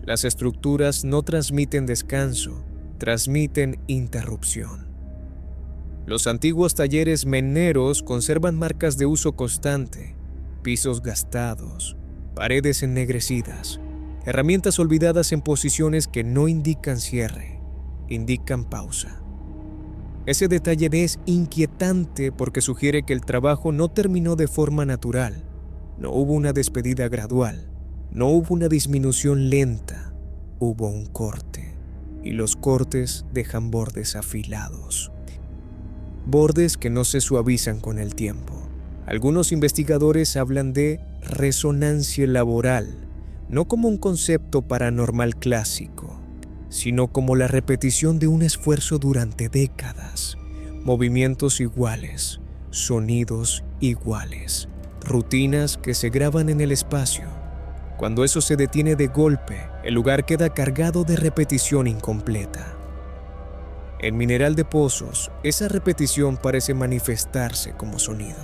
Las estructuras no transmiten descanso, transmiten interrupción. Los antiguos talleres mineros conservan marcas de uso constante, pisos gastados, paredes ennegrecidas, herramientas olvidadas en posiciones que no indican cierre, indican pausa. Ese detalle es inquietante porque sugiere que el trabajo no terminó de forma natural, no hubo una despedida gradual, no hubo una disminución lenta, hubo un corte, y los cortes dejan bordes afilados. Bordes que no se suavizan con el tiempo. Algunos investigadores hablan de resonancia laboral, no como un concepto paranormal clásico, sino como la repetición de un esfuerzo durante décadas, movimientos iguales, sonidos iguales, rutinas que se graban en el espacio, Cuando eso se detiene de golpe, el lugar queda cargado de repetición incompleta. En Mineral de Pozos, esa repetición parece manifestarse como sonido.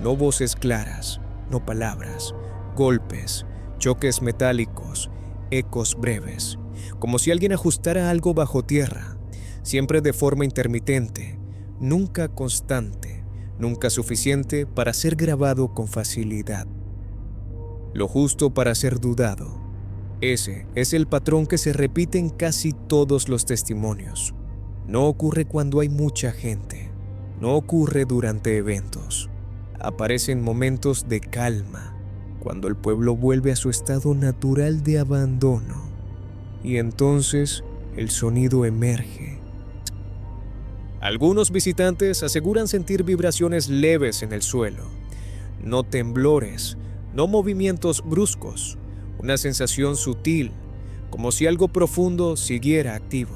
No voces claras, no palabras, golpes, choques metálicos, ecos breves, como si alguien ajustara algo bajo tierra, siempre de forma intermitente, nunca constante, nunca suficiente para ser grabado con facilidad. Lo justo para ser dudado. Ese es el patrón que se repite en casi todos los testimonios. No ocurre cuando hay mucha gente, no ocurre durante eventos. Aparece en momentos de calma, cuando el pueblo vuelve a su estado natural de abandono. Y entonces el sonido emerge. Algunos visitantes aseguran sentir vibraciones leves en el suelo, no temblores, no movimientos bruscos, una sensación sutil, como si algo profundo siguiera activo.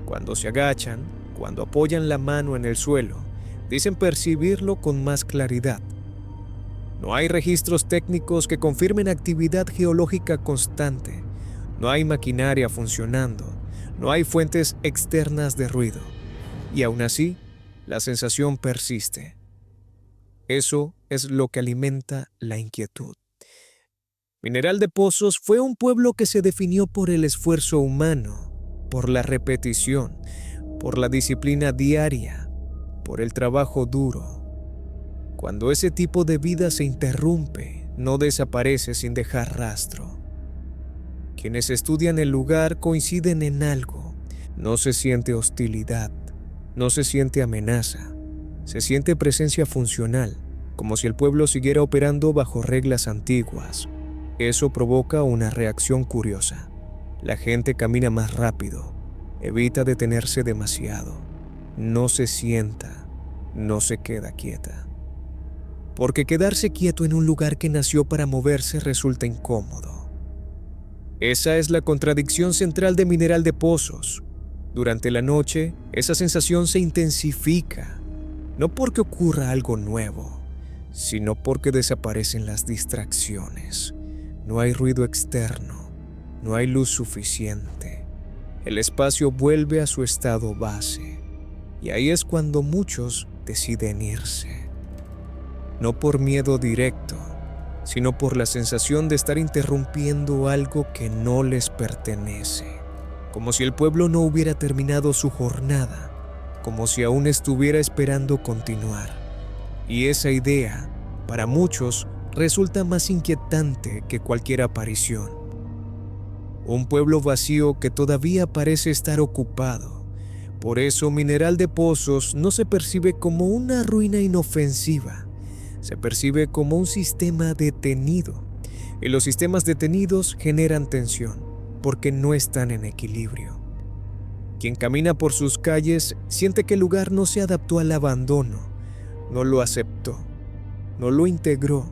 Cuando se agachan, cuando apoyan la mano en el suelo, dicen percibirlo con más claridad. No hay registros técnicos que confirmen actividad geológica constante, no hay maquinaria funcionando, no hay fuentes externas de ruido. Y aún así, la sensación persiste. Eso es lo que alimenta la inquietud. Mineral de Pozos fue un pueblo que se definió por el esfuerzo humano, por la repetición, por la disciplina diaria, por el trabajo duro. Cuando ese tipo de vida se interrumpe, no desaparece sin dejar rastro. Quienes estudian el lugar coinciden en algo. No se siente hostilidad, no se siente amenaza, se siente presencia funcional, como si el pueblo siguiera operando bajo reglas antiguas. Eso provoca una reacción curiosa. La gente camina más rápido, evita detenerse demasiado, no se sienta, no se queda quieta. Porque quedarse quieto en un lugar que nació para moverse resulta incómodo. Esa es la contradicción central de Mineral de Pozos. Durante la noche, esa sensación se intensifica, no porque ocurra algo nuevo, sino porque desaparecen las distracciones. No hay ruido externo, no hay luz suficiente. El espacio vuelve a su estado base, y ahí es cuando muchos deciden irse. No por miedo directo, sino por la sensación de estar interrumpiendo algo que no les pertenece. Como si el pueblo no hubiera terminado su jornada, como si aún estuviera esperando continuar. Y esa idea, para muchos, resulta más inquietante que cualquier aparición. Un pueblo vacío que todavía parece estar ocupado. Por eso Mineral de Pozos no se percibe como una ruina inofensiva, se percibe como un sistema detenido. Y los sistemas detenidos generan tensión, porque no están en equilibrio. Quien camina por sus calles siente que el lugar no se adaptó al abandono, no lo aceptó, no lo integró,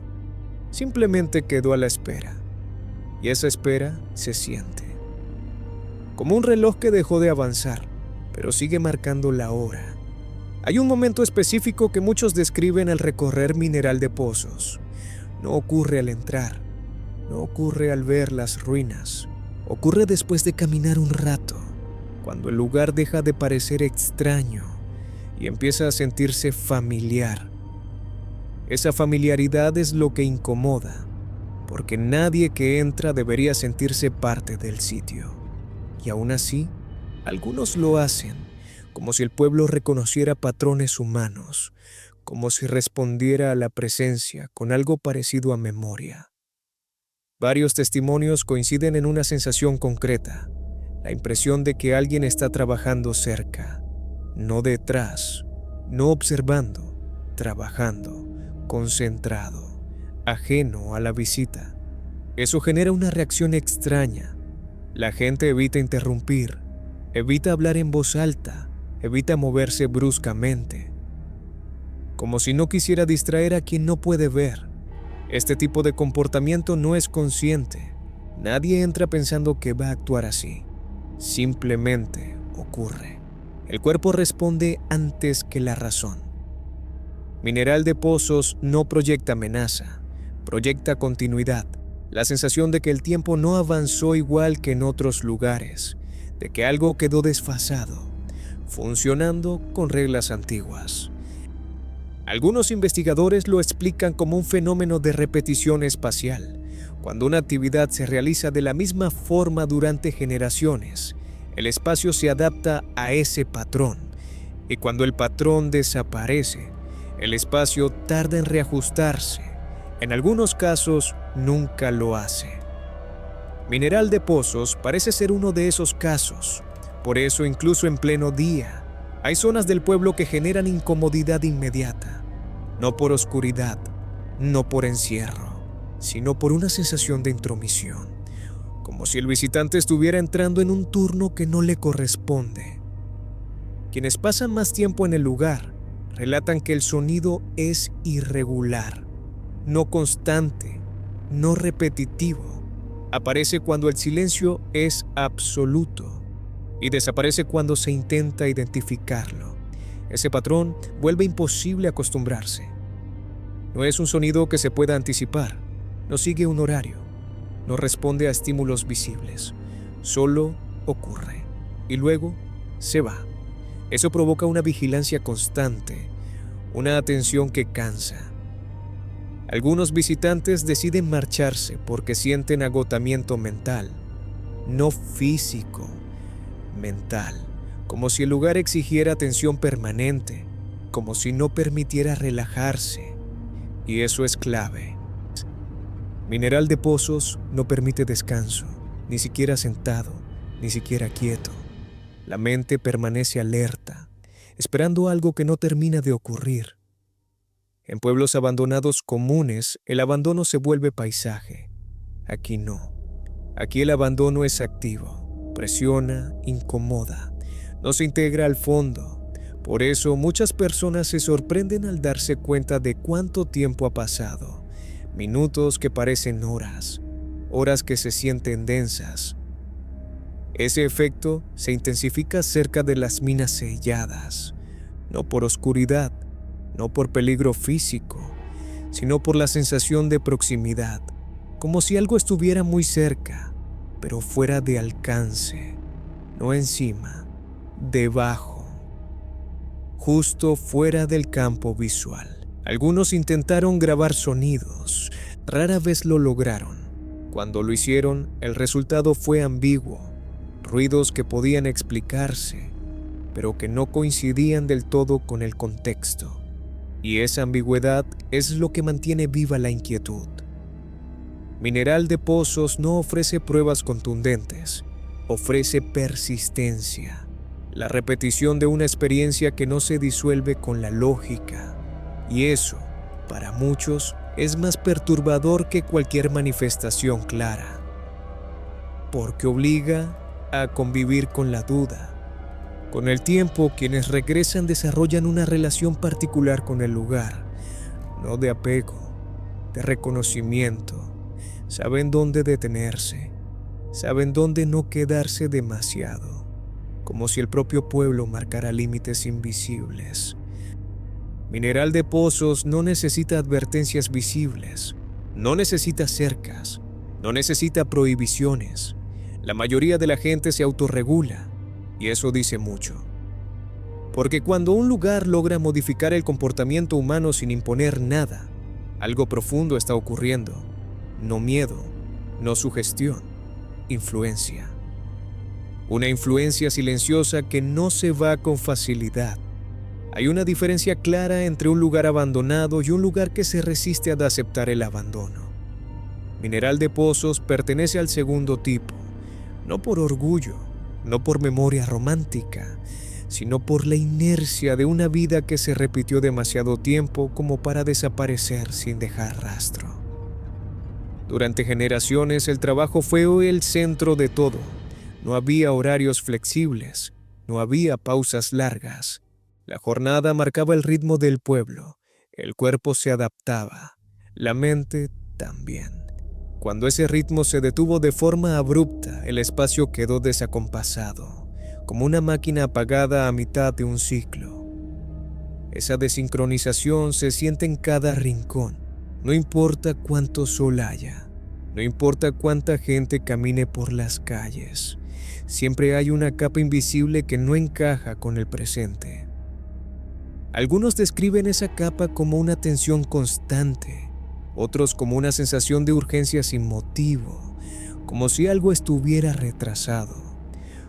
simplemente quedó a la espera. Y esa espera se siente. Como un reloj que dejó de avanzar, pero sigue marcando la hora. Hay un momento específico que muchos describen al recorrer Mineral de Pozos. No ocurre al entrar, no ocurre al ver las ruinas. Ocurre después de caminar un rato, cuando el lugar deja de parecer extraño y empieza a sentirse familiar. Esa familiaridad es lo que incomoda, porque nadie que entra debería sentirse parte del sitio. Y aún así, algunos lo hacen, como si el pueblo reconociera patrones humanos, como si respondiera a la presencia con algo parecido a memoria. Varios testimonios coinciden en una sensación concreta, la impresión de que alguien está trabajando cerca, no detrás, no observando, trabajando, concentrado, ajeno a la visita. Eso genera una reacción extraña. La gente evita interrumpir, evita hablar en voz alta, evita moverse bruscamente, como si no quisiera distraer a quien no puede ver. Este tipo de comportamiento no es consciente. Nadie entra pensando que va a actuar así. Simplemente ocurre. El cuerpo responde antes que la razón. Mineral de Pozos no proyecta amenaza, proyecta continuidad. La sensación de que el tiempo no avanzó igual que en otros lugares, de que algo quedó desfasado, funcionando con reglas antiguas. Algunos investigadores lo explican como un fenómeno de repetición espacial. Cuando una actividad se realiza de la misma forma durante generaciones, el espacio se adapta a ese patrón, y cuando el patrón desaparece, el espacio tarda en reajustarse. En algunos casos, nunca lo hace. Mineral de Pozos parece ser uno de esos casos. Por eso, incluso en pleno día, hay zonas del pueblo que generan incomodidad inmediata. No por oscuridad, no por encierro, sino por una sensación de intromisión. Como si el visitante estuviera entrando en un turno que no le corresponde. Quienes pasan más tiempo en el lugar relatan que el sonido es irregular, no constante, no repetitivo. Aparece cuando el silencio es absoluto y desaparece cuando se intenta identificarlo. Ese patrón vuelve imposible acostumbrarse. No es un sonido que se pueda anticipar, no sigue un horario, no responde a estímulos visibles, solo ocurre y luego se va. Eso provoca una vigilancia constante, una atención que cansa. Algunos visitantes deciden marcharse porque sienten agotamiento mental, no físico, mental, como si el lugar exigiera atención permanente, como si no permitiera relajarse. Y eso es clave. Mineral de Pozos no permite descanso, ni siquiera sentado, ni siquiera quieto. La mente permanece alerta, esperando algo que no termina de ocurrir. En pueblos abandonados comunes, el abandono se vuelve paisaje. Aquí no. Aquí el abandono es activo, presiona, incomoda, no se integra al fondo. Por eso muchas personas se sorprenden al darse cuenta de cuánto tiempo ha pasado. Minutos que parecen horas, horas que se sienten densas. Ese efecto se intensifica cerca de las minas selladas, no por oscuridad, no por peligro físico, sino por la sensación de proximidad, como si algo estuviera muy cerca, pero fuera de alcance, no encima, debajo, justo fuera del campo visual. Algunos intentaron grabar sonidos, rara vez lo lograron. Cuando lo hicieron, el resultado fue ambiguo, ruidos que podían explicarse, pero que no coincidían del todo con el contexto. Y esa ambigüedad es lo que mantiene viva la inquietud. Mineral de Pozos no ofrece pruebas contundentes, ofrece persistencia, la repetición de una experiencia que no se disuelve con la lógica. Y eso, para muchos, es más perturbador que cualquier manifestación clara, porque obliga a convivir con la duda. Con el tiempo, quienes regresan desarrollan una relación particular con el lugar, no de apego, de reconocimiento. Saben dónde detenerse, saben dónde no quedarse demasiado, como si el propio pueblo marcara límites invisibles. Mineral de Pozos no necesita advertencias visibles, no necesita cercas, no necesita prohibiciones. La mayoría de la gente se autorregula, y eso dice mucho. Porque cuando un lugar logra modificar el comportamiento humano sin imponer nada, algo profundo está ocurriendo. No miedo, no sugestión, influencia. Una influencia silenciosa que no se va con facilidad. Hay una diferencia clara entre un lugar abandonado y un lugar que se resiste a aceptar el abandono. Mineral de Pozos pertenece al segundo tipo, no por orgullo, no por memoria romántica, sino por la inercia de una vida que se repitió demasiado tiempo como para desaparecer sin dejar rastro. Durante generaciones el trabajo fue el centro de todo. No había horarios flexibles, no había pausas largas. La jornada marcaba el ritmo del pueblo, el cuerpo se adaptaba, la mente también. Cuando ese ritmo se detuvo de forma abrupta, el espacio quedó desacompasado, como una máquina apagada a mitad de un ciclo. Esa desincronización se siente en cada rincón, no importa cuánto sol haya, No importa cuánta gente camine por las calles, siempre hay una capa invisible que no encaja con el presente. Algunos describen esa capa como una tensión constante, otros como una sensación de urgencia sin motivo, como si algo estuviera retrasado,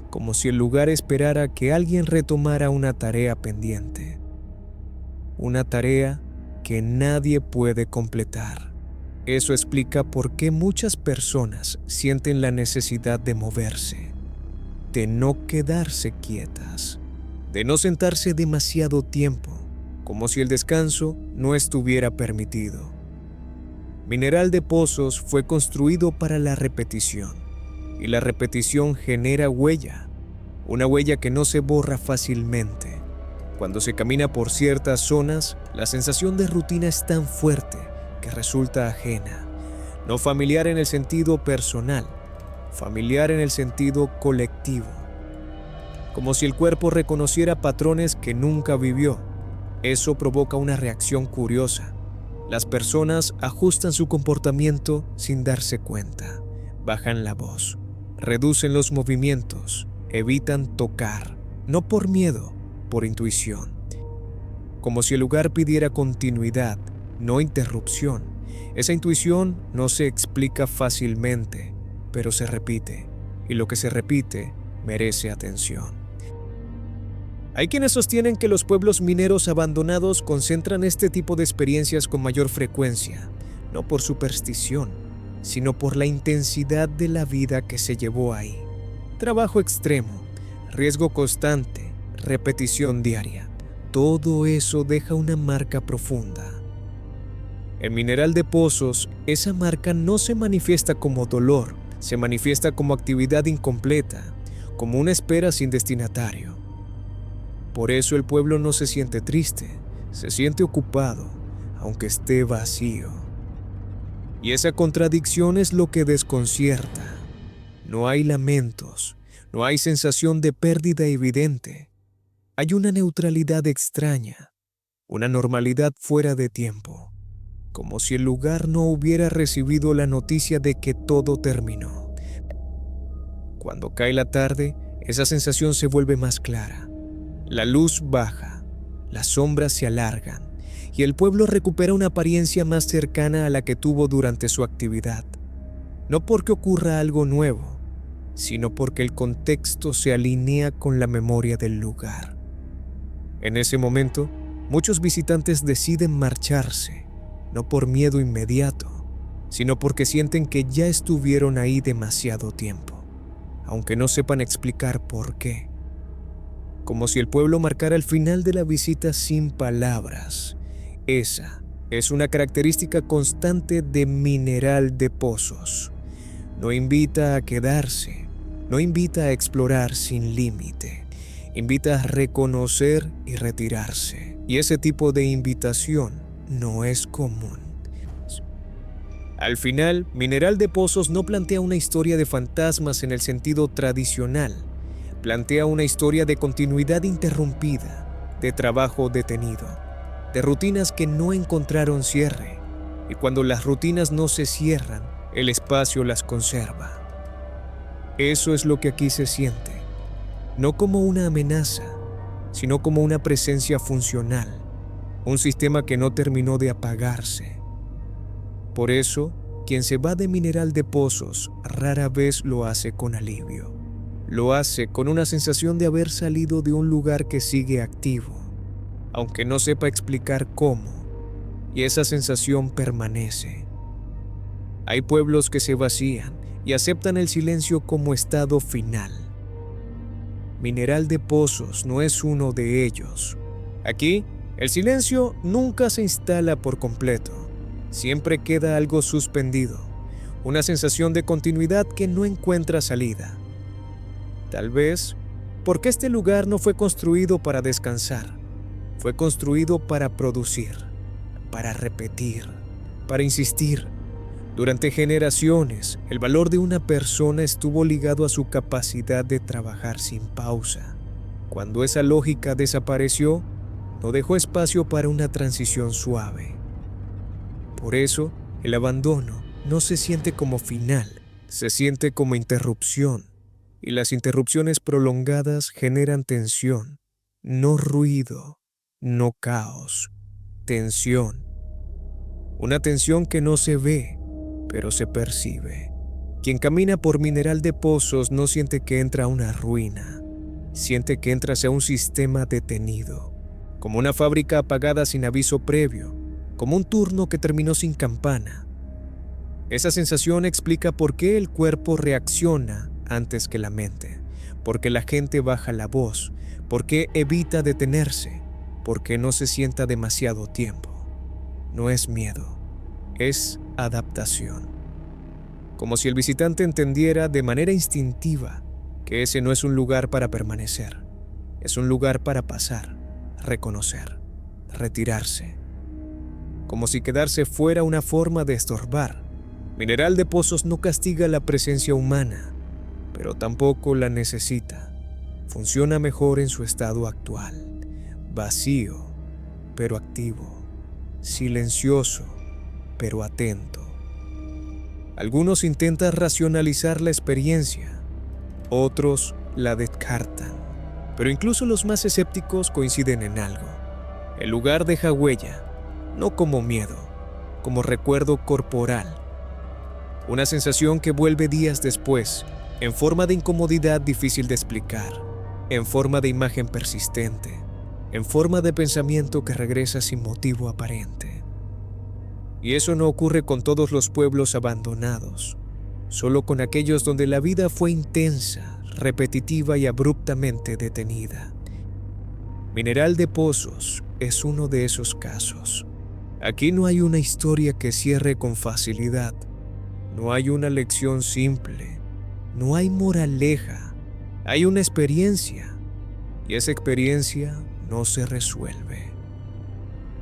como si el lugar esperara que alguien retomara una tarea pendiente. Una tarea que nadie puede completar. Eso explica por qué muchas personas sienten la necesidad de moverse, de no quedarse quietas, de no sentarse demasiado tiempo, como si el descanso no estuviera permitido. Mineral de Pozos fue construido para la repetición, y la repetición genera huella, una huella que no se borra fácilmente. Cuando se camina por ciertas zonas, la sensación de rutina es tan fuerte que resulta ajena, no familiar en el sentido personal, familiar en el sentido colectivo. Como si el cuerpo reconociera patrones que nunca vivió. Eso provoca una reacción curiosa. Las personas ajustan su comportamiento sin darse cuenta, bajan la voz, reducen los movimientos, evitan tocar, no por miedo, por intuición. Como si el lugar pidiera continuidad, no interrupción. Esa intuición no se explica fácilmente, pero se repite, y lo que se repite merece atención. Hay quienes sostienen que los pueblos mineros abandonados concentran este tipo de experiencias con mayor frecuencia, no por superstición, sino por la intensidad de la vida que se llevó ahí. Trabajo extremo, riesgo constante, repetición diaria. Todo eso deja una marca profunda. En Mineral de Pozos, esa marca no se manifiesta como dolor, se manifiesta como actividad incompleta, como una espera sin destinatario. Por eso el pueblo no se siente triste, se siente ocupado, aunque esté vacío. Y esa contradicción es lo que desconcierta. No hay lamentos, no hay sensación de pérdida evidente. Hay una neutralidad extraña, una normalidad fuera de tiempo, como si el lugar no hubiera recibido la noticia de que todo terminó. Cuando cae la tarde, esa sensación se vuelve más clara. La luz baja, las sombras se alargan y el pueblo recupera una apariencia más cercana a la que tuvo durante su actividad. No porque ocurra algo nuevo, sino porque el contexto se alinea con la memoria del lugar. En ese momento, muchos visitantes deciden marcharse, no por miedo inmediato, sino porque sienten que ya estuvieron ahí demasiado tiempo, aunque no sepan explicar por qué. Como si el pueblo marcara el final de la visita sin palabras. Esa es una característica constante de Mineral de Pozos. No invita a quedarse, no invita a explorar sin límite, invita a reconocer y retirarse. Y ese tipo de invitación no es común. Al final, Mineral de Pozos no plantea una historia de fantasmas en el sentido tradicional. Plantea una historia de continuidad interrumpida, de trabajo detenido, de rutinas que no encontraron cierre, y cuando las rutinas no se cierran, el espacio las conserva. Eso es lo que aquí se siente, no como una amenaza, sino como una presencia funcional, un sistema que no terminó de apagarse. Por eso, quien se va de Mineral de Pozos rara vez lo hace con alivio. Lo hace con una sensación de haber salido de un lugar que sigue activo, aunque no sepa explicar cómo, y esa sensación permanece. Hay pueblos que se vacían y aceptan el silencio como estado final. Mineral de Pozos no es uno de ellos. Aquí, el silencio nunca se instala por completo. Siempre queda algo suspendido, una sensación de continuidad que no encuentra salida. Tal vez porque este lugar no fue construido para descansar, fue construido para producir, para repetir, para insistir. Durante generaciones, el valor de una persona estuvo ligado a su capacidad de trabajar sin pausa. Cuando esa lógica desapareció, no dejó espacio para una transición suave. Por eso, el abandono no se siente como final, se siente como interrupción. Y las interrupciones prolongadas generan tensión, no ruido, no caos, tensión. Una tensión que no se ve, pero se percibe. Quien camina por Mineral de Pozos no siente que entra a una ruina, siente que entra hacia un sistema detenido, como una fábrica apagada sin aviso previo, como un turno que terminó sin campana. Esa sensación explica por qué el cuerpo reacciona antes que la mente, por qué la gente baja la voz, por qué evita detenerse, por qué no se sienta demasiado tiempo. No es miedo, es adaptación. Como si el visitante entendiera de manera instintiva que ese no es un lugar para permanecer, es un lugar para pasar, reconocer, retirarse. Como si quedarse fuera una forma de estorbar. Mineral de Pozos no castiga la presencia humana, pero tampoco la necesita. Funciona mejor en su estado actual, vacío, pero activo, silencioso, pero atento. Algunos intentan racionalizar la experiencia, otros la descartan, pero incluso los más escépticos coinciden en algo. El lugar deja huella, no como miedo, como recuerdo corporal. Una sensación que vuelve días después, en forma de incomodidad difícil de explicar, en forma de imagen persistente, en forma de pensamiento que regresa sin motivo aparente. Y eso no ocurre con todos los pueblos abandonados, solo con aquellos donde la vida fue intensa, repetitiva y abruptamente detenida. Mineral de Pozos es uno de esos casos. Aquí no hay una historia que cierre con facilidad, no hay una lección simple, no hay moraleja, hay una experiencia, y esa experiencia no se resuelve.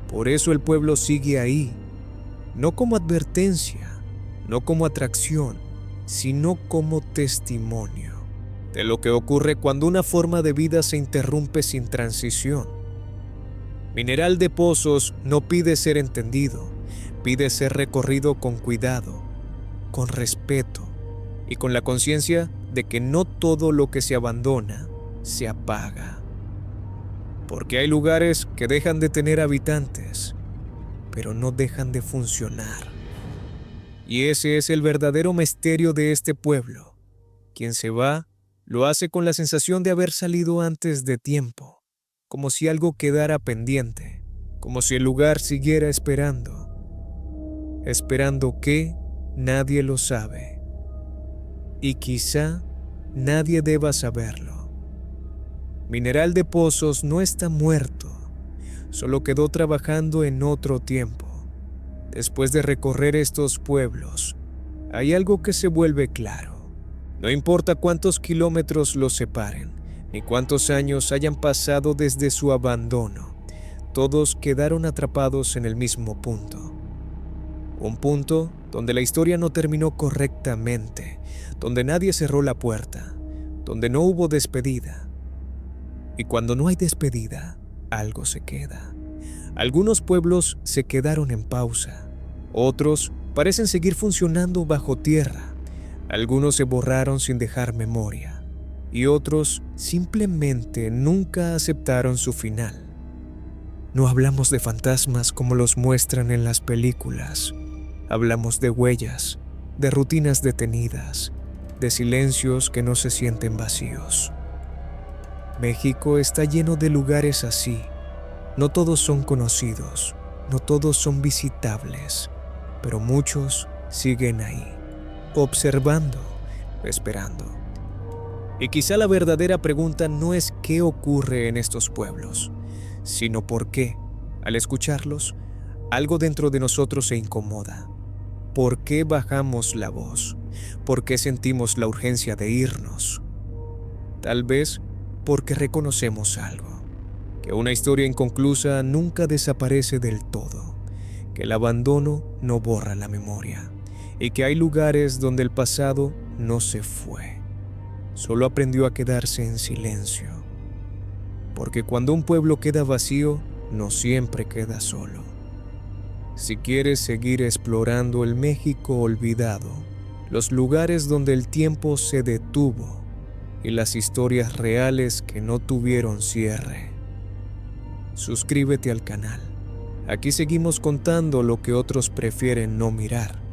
Por eso el pueblo sigue ahí, no como advertencia, no como atracción, sino como testimonio de lo que ocurre cuando una forma de vida se interrumpe sin transición. Mineral de Pozos no pide ser entendido, pide ser recorrido con cuidado, con respeto y con la conciencia de que no todo lo que se abandona se apaga. Porque hay lugares que dejan de tener habitantes, pero no dejan de funcionar. Y ese es el verdadero misterio de este pueblo. Quien se va, lo hace con la sensación de haber salido antes de tiempo, como si algo quedara pendiente, como si el lugar siguiera esperando. Esperando que nadie lo sabe. Y quizá nadie deba saberlo. Mineral de Pozos no está muerto, solo quedó trabajando en otro tiempo. Después de recorrer estos pueblos, hay algo que se vuelve claro. No importa cuántos kilómetros los separen, ni cuántos años hayan pasado desde su abandono, todos quedaron atrapados en el mismo punto. Un punto donde la historia no terminó correctamente, donde nadie cerró la puerta, donde no hubo despedida. Y cuando no hay despedida, algo se queda. Algunos pueblos se quedaron en pausa, otros parecen seguir funcionando bajo tierra, algunos se borraron sin dejar memoria, y otros simplemente nunca aceptaron su final. No hablamos de fantasmas como los muestran en las películas, hablamos de huellas, de rutinas detenidas, de silencios que no se sienten vacíos. México está lleno de lugares así. No todos son conocidos, no todos son visitables, pero muchos siguen ahí, observando, esperando. Y quizá la verdadera pregunta no es qué ocurre en estos pueblos, sino por qué, al escucharlos, algo dentro de nosotros se incomoda. ¿Por qué bajamos la voz? ¿Por qué sentimos la urgencia de irnos? Tal vez porque reconocemos algo. Que una historia inconclusa nunca desaparece del todo, que el abandono no borra la memoria, y que hay lugares donde el pasado no se fue, solo aprendió a quedarse en silencio. Porque cuando un pueblo queda vacío, no siempre queda solo. Si quieres seguir explorando el México olvidado, los lugares donde el tiempo se detuvo y las historias reales que no tuvieron cierre, suscríbete al canal. Aquí seguimos contando lo que otros prefieren no mirar.